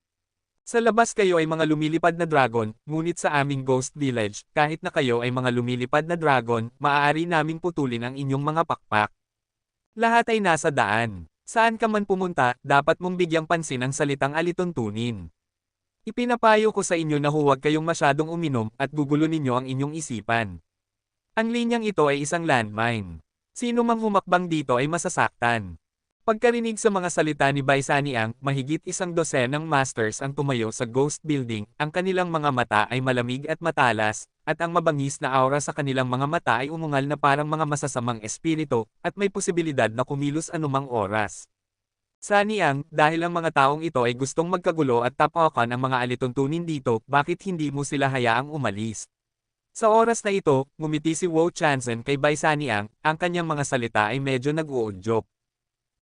Sa labas kayo ay mga lumilipad na dragon, ngunit sa aming Ghost Village, kahit na kayo ay mga lumilipad na dragon, maaari naming putulin ang inyong mga pakpak. Lahat ay nasa daan. Saan ka man pumunta, dapat mong bigyang pansin ang salitang alituntunin. Ipinapayo ko sa inyo na huwag kayong masyadong uminom at gugulo ninyo ang inyong isipan. Ang linyang ito ay isang landmine. Sino mang humakbang dito ay masasaktan. Pagkarinig sa mga salita ni Bai Saniang, mahigit 100 ng masters ang tumayo sa Ghost Building, ang kanilang mga mata ay malamig at matalas, at ang mabangis na aura sa kanilang mga mata ay umungal na parang mga masasamang espiritu, at may posibilidad na kumilos anumang oras. Saniang, dahil ang mga taong ito ay gustong magkagulo at tapakan ang mga alituntunin dito, bakit hindi mo sila hayaang umalis? Sa oras na ito, ngumiti si Wo Chanzan kay Bai Saniang, ang kanyang mga salita ay medyo nag-uudyok.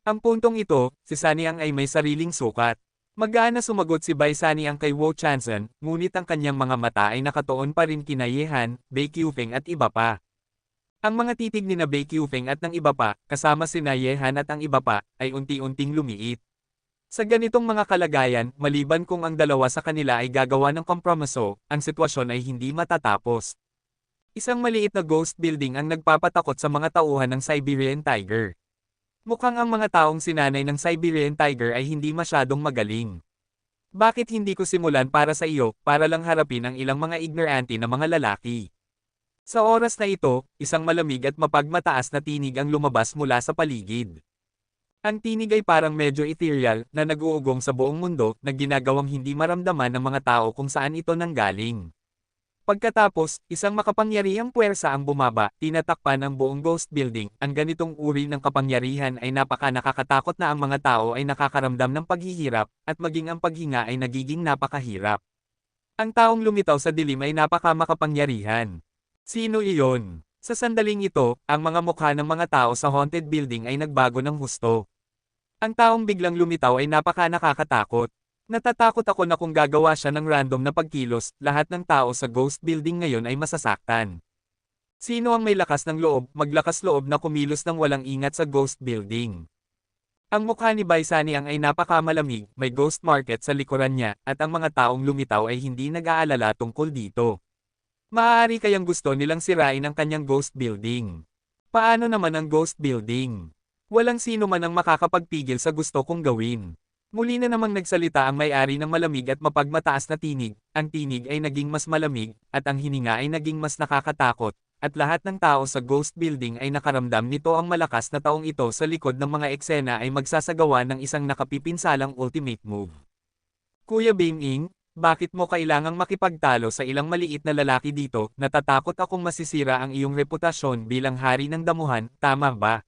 Ang puntong ito, si Sanyang ay may sariling sukat. Magaan na sumagot si Bai Sanyang kay Wu Chanzhen, ngunit ang kanyang mga mata ay nakatuon pa rin kina Yehan, Bai Qiufeng at iba pa. Ang mga titig ni na Bai Qiufeng at ng iba pa, kasama sina Yehan at ang iba pa, ay unti-unting lumiit. Sa ganitong mga kalagayan, maliban kung ang dalawa sa kanila ay gagawa ng kompromiso, ang sitwasyon ay hindi matatapos. Isang maliit na ghost building ang nagpapatakot sa mga tauhan ng Siberian Tiger. Mukhang ang mga taong sinanay ng Siberian Tiger ay hindi masyadong magaling. Bakit hindi ko simulan para sa iyo, para lang harapin ang ilang mga ignorante na mga lalaki? Sa oras na ito, isang malamig at mapagmataas na tinig ang lumabas mula sa paligid. Ang tinig ay parang medyo ethereal na nag-uugong sa buong mundo na ginagawang hindi maramdaman ng mga tao kung saan ito nanggaling. Pagkatapos, isang makapangyarihang puwersa ang bumaba, tinatakpan ang buong ghost building. Ang ganitong uri ng kapangyarihan ay napaka-nakakatakot na ang mga tao ay nakakaramdam ng paghihirap, at maging ang paghinga ay nagiging napakahirap. Ang taong lumitaw sa dilim ay napaka-makapangyarihan. Sino iyon? Sa sandaling ito, ang mga mukha ng mga tao sa haunted building ay nagbago ng husto. Ang taong biglang lumitaw ay napaka-nakakatakot. Natatakot ako na kung gagawa siya ng random na pagkilos, lahat ng tao sa ghost building ngayon ay masasaktan. Sino ang may lakas ng loob, maglakas loob na kumilos ng walang ingat sa ghost building? Ang mukha ni Bai Sanyang ay napakamalamig, may ghost market sa likuran niya, at ang mga taong lumitaw ay hindi nag-aalala tungkol dito. Maaari kayang gusto nilang sirain ang kanyang ghost building. Paano naman ang ghost building? Walang sino man ang makakapagpigil sa gusto kong gawin. Muli na namang nagsalita ang may-ari ng malamig at mapagmataas na tinig. Ang tinig ay naging mas malamig, at ang hininga ay naging mas nakakatakot, at lahat ng tao sa ghost building ay nakaramdam nito ang malakas na taong ito sa likod ng mga eksena ay magsasagawa ng isang nakapipinsalang ultimate move. Kuya Bing-ing, bakit mo kailangang makipagtalo sa ilang maliit na lalaki dito? Natatakot akong masisira ang iyong reputasyon bilang hari ng damuhan, tama ba?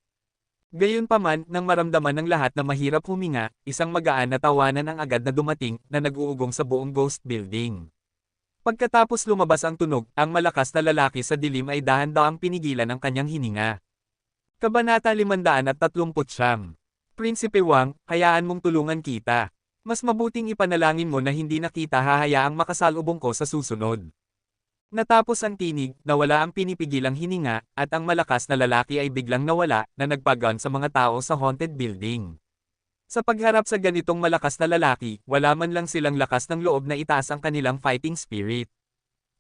Gayunpaman, nang maramdaman ng lahat na mahirap huminga, isang magaan na tawanan ang agad na dumating, na nag-uugong sa buong ghost building. Pagkatapos lumabas ang tunog, ang malakas na lalaki sa dilim ay dahan-daang pinigilan ang kanyang hininga. Kabanata 539. Prinsipe Wang, hayaan mong tulungan kita. Mas mabuting ipanalangin mo na hindi na kita hahayaang makasalubong ko sa susunod. Natapos ang tinig, nawala ang pinipigilang hininga, at ang malakas na lalaki ay biglang nawala, na nagpagan sa mga tao sa haunted building. Sa pagharap sa ganitong malakas na lalaki, wala man lang silang lakas ng loob na itaas ang kanilang fighting spirit.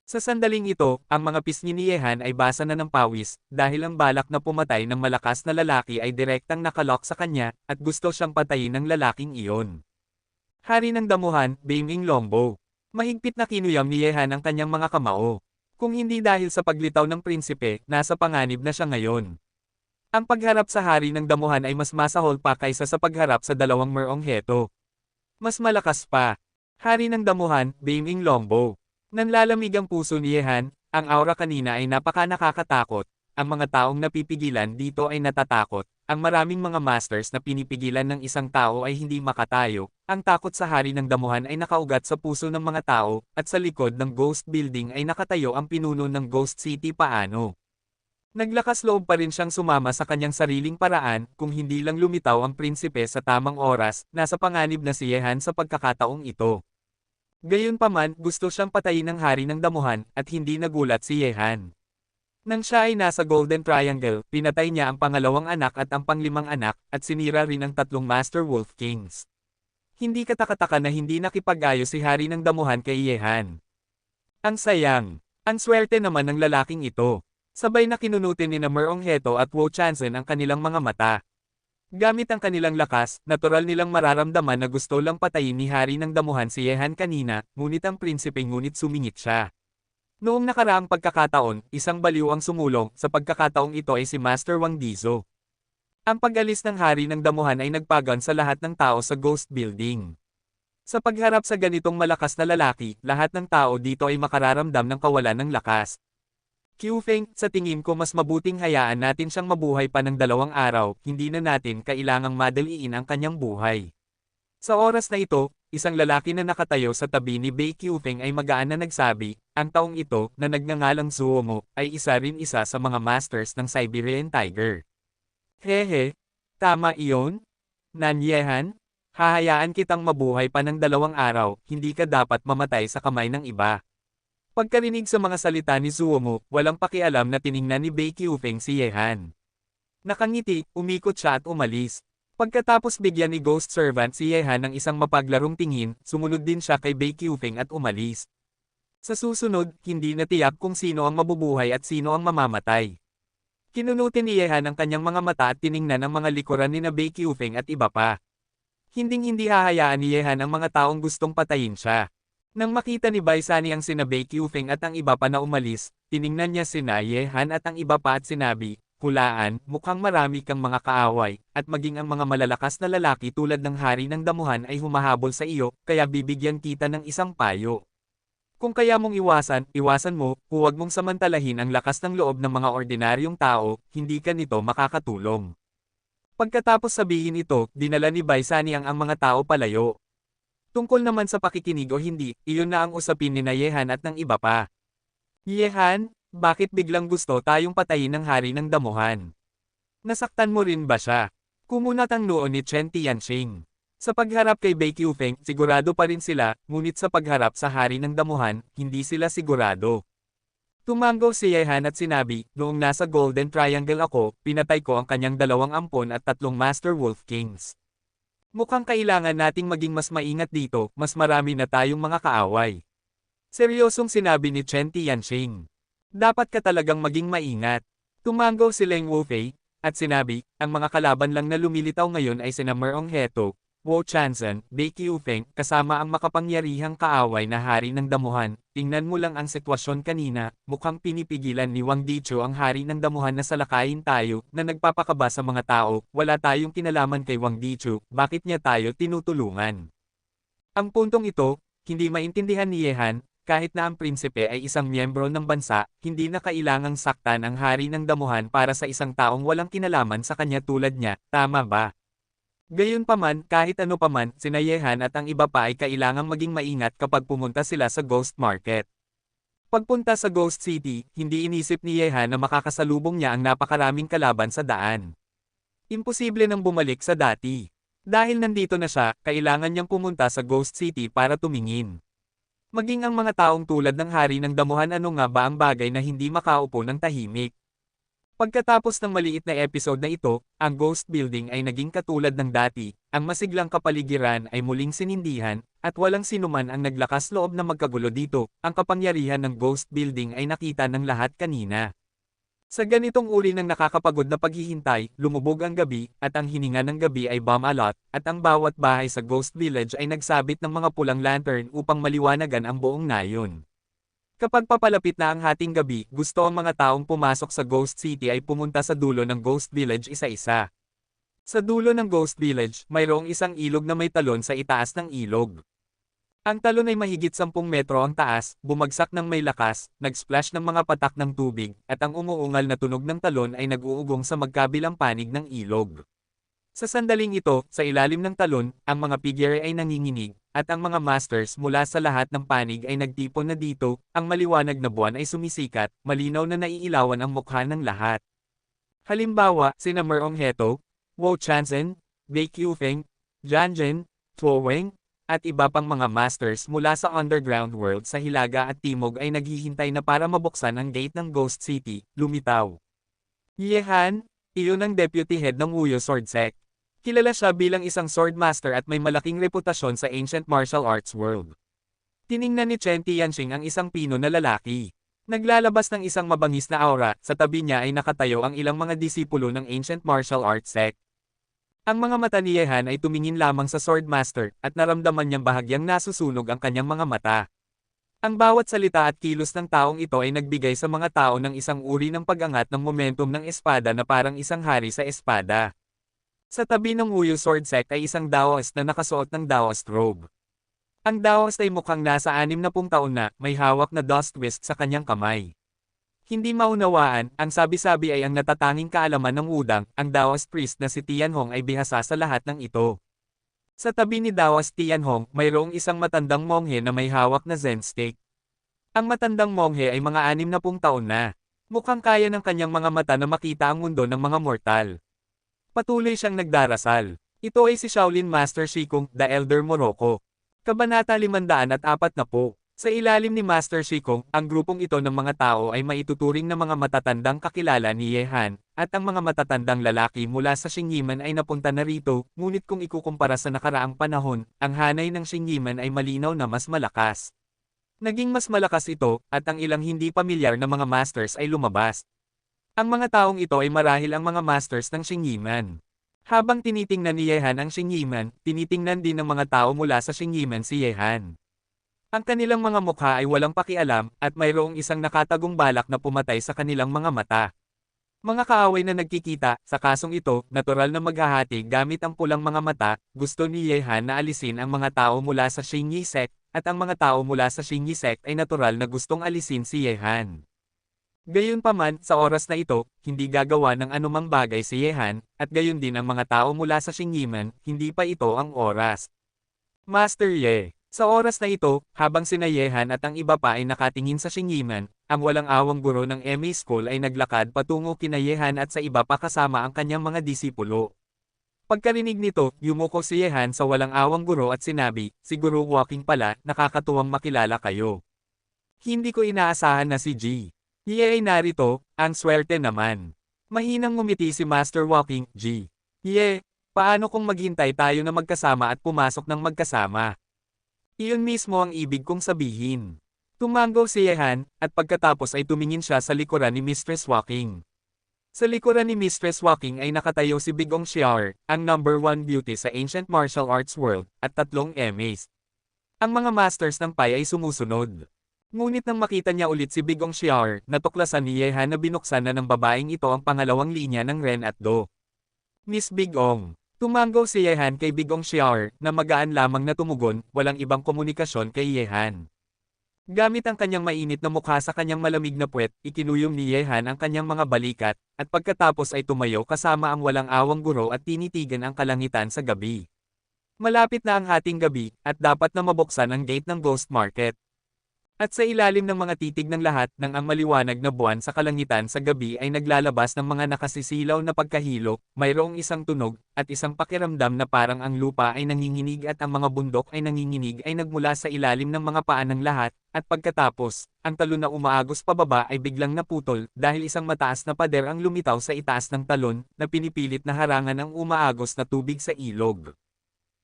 Sa sandaling ito, ang mga pisngi ni Yehan ay basa na ng pawis, dahil ang balak na pumatay ng malakas na lalaki ay direktang nakalock sa kanya, at gusto siyang patayin ng lalaking iyon. Hari ng damuhan, Beiming Longbo. Mahigpit na kinuyam ni Yehan ang kanyang mga kamao. Kung hindi dahil sa paglitaw ng prinsipe, nasa panganib na siya ngayon. Ang pagharap sa hari ng damuhan ay mas masahol pa kaysa sa pagharap sa dalawang merong heto. Mas malakas pa. Hari ng damuhan, Beiming Longbo. Nanlalamig ang puso ni Yehan, ang aura kanina ay napaka-nakakatakot. Ang mga taong napipigilan dito ay natatakot. Ang maraming mga masters na pinipigilan ng isang tao ay hindi makatayo. Ang takot sa hari ng damuhan ay nakaugat sa puso ng mga tao, at sa likod ng ghost building ay nakatayo ang pinuno ng Ghost City paano. Naglakas loob pa rin siyang sumama sa kanyang sariling paraan, kung hindi lang lumitaw ang prinsipe sa tamang oras, nasa panganib na si Yehan sa pagkakataong ito. Gayunpaman, gusto siyang patayin ng hari ng damuhan, at hindi nagulat si Yehan. Nang siya ay nasa Golden Triangle, pinatay niya ang pangalawang anak at ang panglimang anak, at sinira rin ang tatlong Master Wolf Kings. Hindi katakataka na hindi nakipag-ayos si hari ng damuhan kay Yehan. Ang sayang. Ang swerte naman ng lalaking ito. Sabay na kinunutin ni na Merong Heto at Wu Chanzhen ang kanilang mga mata. Gamit ang kanilang lakas, natural nilang mararamdaman na gusto lang patayin ni hari ng damuhan si Yehan kanina, ngunit ang prinsipe ngunit sumingit siya. Noong nakaraang pagkakataon, isang baliw ang sumulong, sa pagkakataong ito ay si Master Wang Dizo. Ang pag-alis ng hari ng damuhan ay nagpagan sa lahat ng tao sa ghost building. Sa pagharap sa ganitong malakas na lalaki, lahat ng tao dito ay makararamdam ng kawalan ng lakas. Qiufeng, sa tingin ko mas mabuting hayaan natin siyang mabuhay pa ng 2 araw, hindi na natin kailangang madaliin ang kanyang buhay. Sa oras na ito, isang lalaki na nakatayo sa tabi ni Bai Qiufeng ay magaan na nagsabi, ang taong ito, na nagngangalang Zuomo, ay isa sa mga masters ng Siberian Tiger. Hehe, tama iyon? Nanyehan, hahayaan kitang mabuhay pa ng 2 araw, hindi ka dapat mamatay sa kamay ng iba. Pagkarinig sa mga salita ni Zuomo, walang pakialam na tiningnan ni Bei Qiufeng si Yehan. Nakangiti, umikot siya at umalis. Pagkatapos bigyan ni Ghost Servant si Yehan ng isang mapaglarong tingin, sumunod din siya kay Bei Qiufeng at umalis. Sa susunod, hindi natiyak kung sino ang mabubuhay at sino ang mamamatay. Kinunutin ni Yehan ang kanyang mga mata at tiningnan ang mga likuran ni na Bei Qiufeng at iba pa. Hinding-hindi hahayaan ni Yehan ang mga taong gustong patayin siya. Nang makita ni Bai Sani ang sina Bei Qiufeng at ang iba pa na umalis, tiningnan niya sina Yehan at ang iba pa at sinabi, "Hulaan, mukhang marami kang mga kaaway, at maging ang mga malalakas na lalaki tulad ng hari ng damuhan ay humahabol sa iyo, kaya bibigyan kita ng isang payo. Kung kaya mong iwasan mo, huwag mong samantalahin ang lakas ng loob ng mga ordinaryong tao, hindi ka nito makakatulong." Pagkatapos sabihin ito, dinala ni Bai Sani ang mga tao palayo. Tungkol naman sa pakikinig o hindi, iyon na ang usapin ni na Yehan at ng iba pa. Yehan, bakit biglang gusto tayong patayin ng hari ng damuhan? Nasaktan mo rin ba siya? Kumunat ang noo ni Chen Tianxing. Sa pagharap kay Bei Qiufeng, sigurado pa rin sila, ngunit sa pagharap sa hari ng damuhan, hindi sila sigurado. Tumango si Yehan at sinabi, "Noong nasa Golden Triangle ako, pinatay ko ang kanyang 2 ampon at 3 Master Wolf Kings. Mukhang kailangan nating maging mas maingat dito, mas marami na tayong mga kaaway." Seryosong sinabi ni Chen Tianxing. "Dapat ka talagang maging maingat." Tumango si Leng Wufei, at sinabi, "Ang mga kalaban lang na lumilitaw ngayon ay sina Merong Heto, Wo Chanzhen, Bei Qiufeng, kasama ang makapangyarihang kaaway na hari ng damuhan. Tingnan mo lang ang sitwasyon kanina, mukhang pinipigilan ni Wang Dicho ang hari ng damuhan na salakayin tayo, na nagpapakaba sa mga tao, wala tayong kinalaman kay Wang Dicho, bakit niya tayo tinutulungan?" Ang puntong ito, hindi maintindihan ni Yehan, kahit na ang prinsipe ay isang miyembro ng bansa, hindi na kailangang saktan ang hari ng damuhan para sa isang taong walang kinalaman sa kanya tulad niya, tama ba? Gayunpaman, kahit ano paman, sina Yehan at ang iba pa ay kailangang maging maingat kapag pumunta sila sa Ghost Market. Pagpunta sa Ghost City, hindi inisip ni Yehan na makakasalubong niya ang napakaraming kalaban sa daan. Imposible nang bumalik sa dati. Dahil nandito na siya, kailangan niyang pumunta sa Ghost City para tumingin. Maging ang mga taong tulad ng hari ng damuhan, ano nga ba ang bagay na hindi makaupo ng tahimik? Pagkatapos ng maliit na episode na ito, ang Ghost Building ay naging katulad ng dati, ang masiglang kapaligiran ay muling sinindihan, at walang sinuman ang naglakas loob na magkagulo dito, ang kapangyarihan ng Ghost Building ay nakita ng lahat kanina. Sa ganitong uri ng nakakapagod na paghihintay, lumubog ang gabi, at ang hininga ng gabi ay bomb-alot, at ang bawat bahay sa Ghost Village ay nagsabit ng mga pulang lantern upang maliwanagan ang buong nayon. Kapag papalapit na ang hating gabi, gusto ang mga taong pumasok sa Ghost City ay pumunta sa dulo ng Ghost Village isa-isa. Sa dulo ng Ghost Village, mayroong isang ilog na may talon sa itaas ng ilog. Ang talon ay mahigit 10 metro ang taas, bumagsak ng may lakas, nag-splash ng mga patak ng tubig, at ang umuungal na tunog ng talon ay nag-uugong sa magkabilang panig ng ilog. Sa sandaling ito, sa ilalim ng talon, ang mga figure ay nanginginig, at ang mga masters mula sa lahat ng panig ay nagtipon na dito, ang maliwanag na buwan ay sumisikat, malinaw na naiilawan ang mukha ng lahat. Halimbawa, sina Merong Heto, Wo Chanzhen, Bei Qiufeng, Janjen, Tuo Weng, at iba pang mga masters mula sa underground world sa Hilaga at Timog ay naghihintay na para mabuksan ang gate ng Ghost City, lumitaw. Yehan, iyon ang deputy head ng Wuyo Sword Sect. Kilala siya bilang isang swordmaster at may malaking reputasyon sa ancient martial arts world. Tiningnan ni Chen Tianxing ang isang pino na lalaki. Naglalabas ng isang mabangis na aura, sa tabi niya ay nakatayo ang ilang mga disipulo ng ancient martial arts sect. Ang mga mata ni Yehan ay tumingin lamang sa swordmaster, at naramdaman niyang bahagyang nasusunog ang kanyang mga mata. Ang bawat salita at kilos ng taong ito ay nagbigay sa mga tao ng isang uri ng pag-angat ng momentum ng espada na parang isang hari sa espada. Sa tabi ng Wuyo Sword Sect ay isang Daoist na nakasuot ng Daoist robe. Ang Daoist ay mukhang nasa 60 taon na, may hawak na dust whisk sa kanyang kamay. Hindi maunawaan, ang sabi-sabi ay ang natatanging kaalaman ng Wudang, ang Daoist priest na si Tianhong ay bihasa sa lahat ng ito. Sa tabi ni Daoist Tianhong, mayroong isang matandang monghe na may hawak na Zen stick. Ang matandang monghe ay mga 60 taon na. Mukhang kaya ng kanyang mga mata na makita ang mundo ng mga mortal. Patuloy siyang nagdarasal. Ito ay si Shaolin Master Shikong, The Elder Morocco. Kabanata 540. Sa ilalim ni Master Shikong, ang grupong ito ng mga tao ay maituturing na mga matatandang kakilala ni Yehan, at ang mga matatandang lalaki mula sa Xingyiman ay napunta na rito, ngunit kung ikukumpara sa nakaraang panahon, ang hanay ng Xingyiman ay malinaw na mas malakas. Naging mas malakas ito, at ang ilang hindi pamilyar na mga masters ay lumabas. Ang mga taong ito ay marahil ang mga masters ng Xingyiman. Habang tinitingnan ni Yehan ang Xingyiman, tinitingnan din ng mga tao mula sa Xingyiman si Yehan. Ang kanilang mga mukha ay walang pakialam, at mayroong isang nakatagong balak na pumatay sa kanilang mga mata. Mga kaaway na nagkikita, sa kasong ito, natural na maghahati gamit ang pulang mga mata, gusto ni Yehan na alisin ang mga tao mula sa Xingyi sect, at ang mga tao mula sa Xingyi sect ay natural na gustong alisin si Yehan. Gayunpaman, sa oras na ito, hindi gagawa ng anumang bagay si Yehan, at gayon din ang mga tao mula sa Xingyiman, hindi pa ito ang oras. Master Ye. Sa oras na ito, habang sina Yehan at ang iba pa ay nakatingin sa Xingyiman, ang walang awang guro ng MA School ay naglakad patungo kina Yehan at sa iba pa kasama ang kanyang mga disipulo. Pagkarinig nito, yumuko si Yehan sa walang awang guro at sinabi, "Si Guro Walking pala, nakakatuwang makilala kayo. Hindi ko inaasahan na si G. Ye ay narito, ang swerte naman." Mahinang ngumiti si Master Walking, "G. Ye, paano kung maghintay tayo na magkasama at pumasok ng magkasama?" Iyon mismo ang ibig kong sabihin. Tumango si Yehan, at pagkatapos ay tumingin siya sa likuran ni Mistress Walking. Sa likuran ni Mistress Walking ay nakatayo si Bigong Xiar, ang #1 beauty sa Ancient Martial Arts World, at 3 MAs. Ang mga masters ng Pai ay sumusunod. Ngunit nang makita niya ulit si Bigong Xiar, natuklasan ni Yehan na binuksan na ng babaeng ito ang pangalawang linya ng Ren at Do. Miss Bigong. Tumango si Yehan kay Bigong Xiar, na magaan lamang na tumugon, walang ibang komunikasyon kay Yehan. Gamit ang kanyang mainit na mukha sa kanyang malamig na puwet, ikinuyom ni Yehan ang kanyang mga balikat, at pagkatapos ay tumayo kasama ang walang awang guro at tinitigan ang kalangitan sa gabi. Malapit na ang hating gabi, at dapat na mabuksan ang gate ng Ghost Market. At sa ilalim ng mga titig ng lahat ng ang maliwanag na buwan sa kalangitan sa gabi ay naglalabas ng mga nakasisilaw na pagkahilo, mayroong isang tunog, at isang pakiramdam na parang ang lupa ay nanginginig at ang mga bundok ay nanginginig ay nagmula sa ilalim ng mga paa ng lahat, at pagkatapos, ang talon na umaagos pababa ay biglang naputol dahil isang mataas na pader ang lumitaw sa itaas ng talon, na pinipilit na harangan ang umaagos na tubig sa ilog.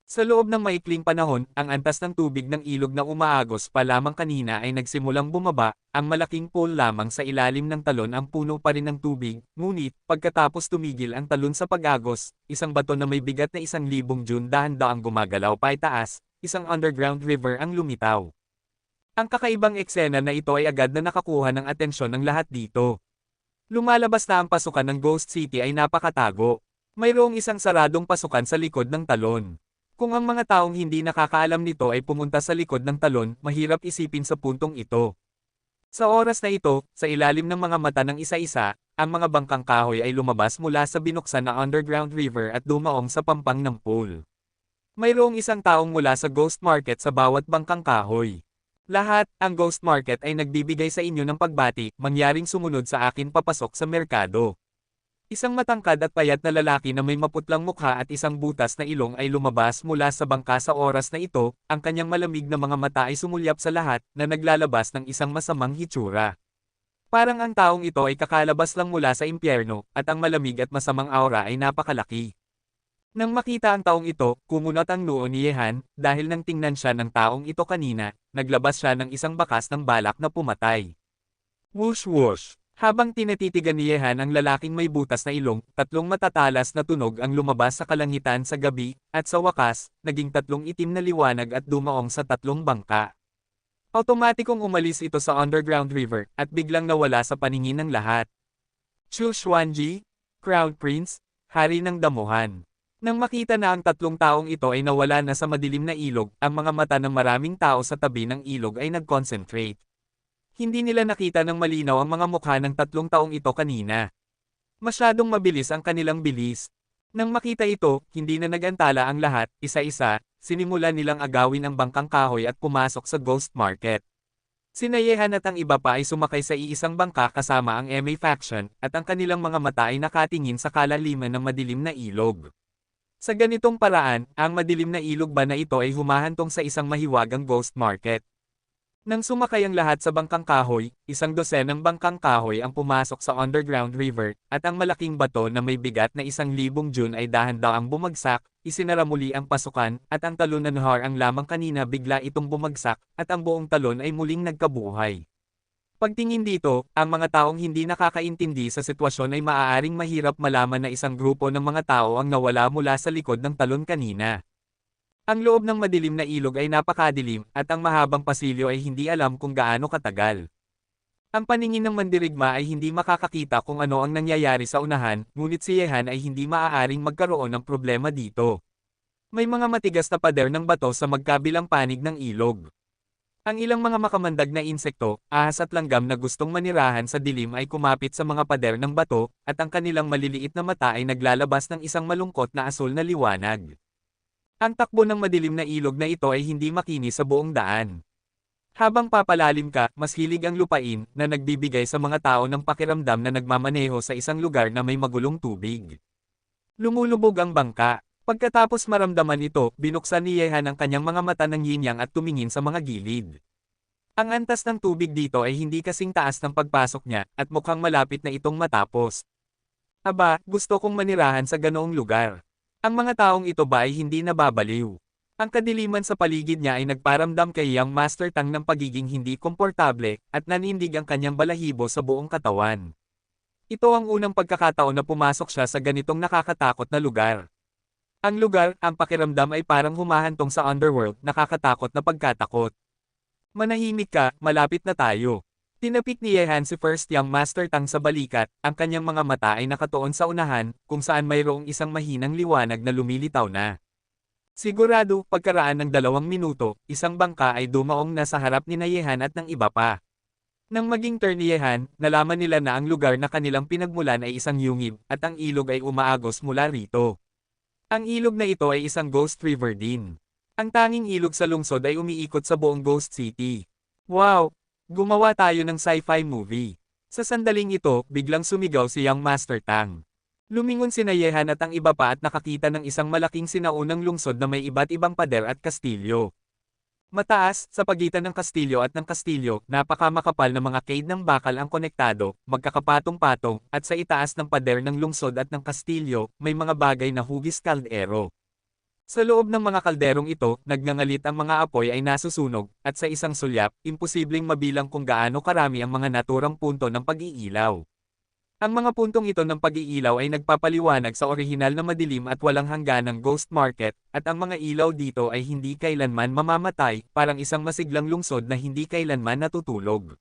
Sa loob ng maikling panahon, ang antas ng tubig ng ilog na umaagos pa lamang kanina ay nagsimulang bumaba, ang malaking pool lamang sa ilalim ng talon ang puno pa rin ng tubig, ngunit, pagkatapos tumigil ang talon sa pag-agos, isang bato na may bigat na 1,000 Jun dahan-daang gumagalaw pa itaas, isang underground river ang lumitaw. Ang kakaibang eksena na ito ay agad na nakakuha ng atensyon ng lahat dito. Lumalabas na ang pasukan ng Ghost City ay napakatago. Mayroong isang saradong pasukan sa likod ng talon. Kung ang mga taong hindi nakakaalam nito ay pumunta sa likod ng talon, mahirap isipin sa puntong ito. Sa oras na ito, sa ilalim ng mga mata ng isa-isa, ang mga bangkang kahoy ay lumabas mula sa binuksan na underground river at dumaong sa pampang ng pool. Mayroong isang taong mula sa Ghost Market sa bawat bangkang kahoy. Lahat, ang Ghost Market ay nagbibigay sa inyo ng pagbati, mangyaring sumunod sa akin papasok sa merkado. Isang matangkad at payat na lalaki na may maputlang mukha at isang butas na ilong ay lumabas mula sa bangka sa oras na ito, ang kanyang malamig na mga mata ay sumulyap sa lahat, na naglalabas ng isang masamang hitsura. Parang ang taong ito ay kakalabas lang mula sa impyerno, at ang malamig at masamang aura ay napakalaki. Nang makita ang taong ito, kumunot ang noo ni Yehan, dahil nang tingnan siya ng taong ito kanina, naglabas siya ng isang bakas ng balak na pumatay. Whoosh whoosh! Habang tinatitigan ni Yehan ang lalaking may butas na ilong, 3 matatalas na tunog ang lumabas sa kalangitan sa gabi, at sa wakas, naging 3 itim na liwanag at dumaong sa 3 bangka. Automatikong umalis ito sa underground river, at biglang nawala sa paningin ng lahat. Chu Xuanji, Crown Prince, Hari ng Damuhan. Nang makita na ang 3 taong ito ay nawala na sa madilim na ilog, ang mga mata ng maraming tao sa tabi ng ilog ay nag-concentrate. Hindi nila nakita ng malinaw ang mga mukha ng 3 taong ito kanina. Masyadong mabilis ang kanilang bilis. Nang makita ito, hindi na nagantala ang lahat, isa-isa, sinimula nilang agawin ang bangkang kahoy at pumasok sa Ghost Market. Sina Yehan at ang iba pa ay sumakay sa iisang bangka kasama ang MA faction, at ang kanilang mga mata ay nakatingin sa kalaliman ng madilim na ilog. Sa ganitong paraan, ang madilim na ilog ba na ito ay humahantong sa isang mahiwagang ghost market. Nang sumakay ang lahat sa bangkang kahoy, isang dosenang bangkang kahoy ang pumasok sa underground river, at ang malaking bato na may bigat na 1,000 Jun ay dahan-daang bumagsak, isinara muli ang pasukan, at ang talon na nahar ang lamang kanina bigla itong bumagsak, at ang buong talon ay muling nagkabuhay. Pagtingin dito, ang mga taong hindi nakakaintindi sa sitwasyon ay maaaring mahirap malaman na isang grupo ng mga tao ang nawala mula sa likod ng talon kanina. Ang loob ng madilim na ilog ay napakadilim, at ang mahabang pasilyo ay hindi alam kung gaano katagal. Ang paningin ng mandirigma ay hindi makakakita kung ano ang nangyayari sa unahan, ngunit si Yehan ay hindi maaaring magkaroon ng problema dito. May mga matigas na pader ng bato sa magkabilang panig ng ilog. Ang ilang mga makamandag na insekto, ahas at langgam na gustong manirahan sa dilim ay kumapit sa mga pader ng bato, at ang kanilang maliliit na mata ay naglalabas ng isang malungkot na asul na liwanag. Ang takbo ng madilim na ilog na ito ay hindi makinis sa buong daan. Habang papalalim ka, mas hilig ang lupain na nagbibigay sa mga tao ng pakiramdam na nagmamaneho sa isang lugar na may magulong tubig. Lumulubog ang bangka. Pagkatapos maramdaman ito, binuksan ni Yehan ang kanyang mga mata ng yinyang at tumingin sa mga gilid. Ang antas ng tubig dito ay hindi kasing taas ng pagpasok niya, at mukhang malapit na itong matapos. Aba, gusto kong manirahan sa ganoong lugar. Ang mga taong ito ba ay hindi nababaliw? Ang kadiliman sa paligid niya ay nagparamdam kay Young Master Tang ng pagiging hindi komportable, at nanindig ang kanyang balahibo sa buong katawan. Ito ang unang pagkakataon na pumasok siya sa ganitong nakakatakot na lugar. Ang lugar, ang pakiramdam ay parang humahantong sa underworld, nakakatakot na pagkatakot. Manahimik ka, malapit na tayo. Tinapik ni Yehan si First Young Master Tang sa balikat, ang kanyang mga mata ay nakatuon sa unahan, kung saan mayroong isang mahinang liwanag na lumilitaw na. Sigurado, pagkaraan ng 2 minuto, isang bangka ay dumaong na sa harap ni Yehan at ng iba pa. Nang maging turn ni Yehan, nalaman nila na ang lugar na kanilang pinagmulan ay isang yungib, at ang ilog ay umaagos mula rito. Ang ilog na ito ay isang ghost river din. Ang tanging ilog sa lungsod ay umiikot sa buong Ghost City. Wow! Gumawa tayo ng sci-fi movie. Sa sandaling ito, biglang sumigaw si Young Master Tang. Lumingon si Yehan at ang iba pa at nakakita ng isang malaking sinaunang lungsod na may iba't ibang pader at kastilyo. Mataas, sa pagitan ng kastilyo at ng kastilyo, napakamakapal na mga cade ng bakal ang konektado, magkakapatong-patong, at sa itaas ng pader ng lungsod at ng kastilyo, may mga bagay na hugis kaldero. Sa loob ng mga kalderong ito, nagngangalit ang mga apoy ay nasusunog, at sa isang sulyap, imposibleng mabilang kung gaano karami ang mga naturang punto ng pag-iilaw. Ang mga puntong ito ng pag-iilaw ay nagpapaliwanag sa orihinal na madilim at walang hangganang ghost market, at ang mga ilaw dito ay hindi kailanman mamamatay, parang isang masiglang lungsod na hindi kailanman natutulog.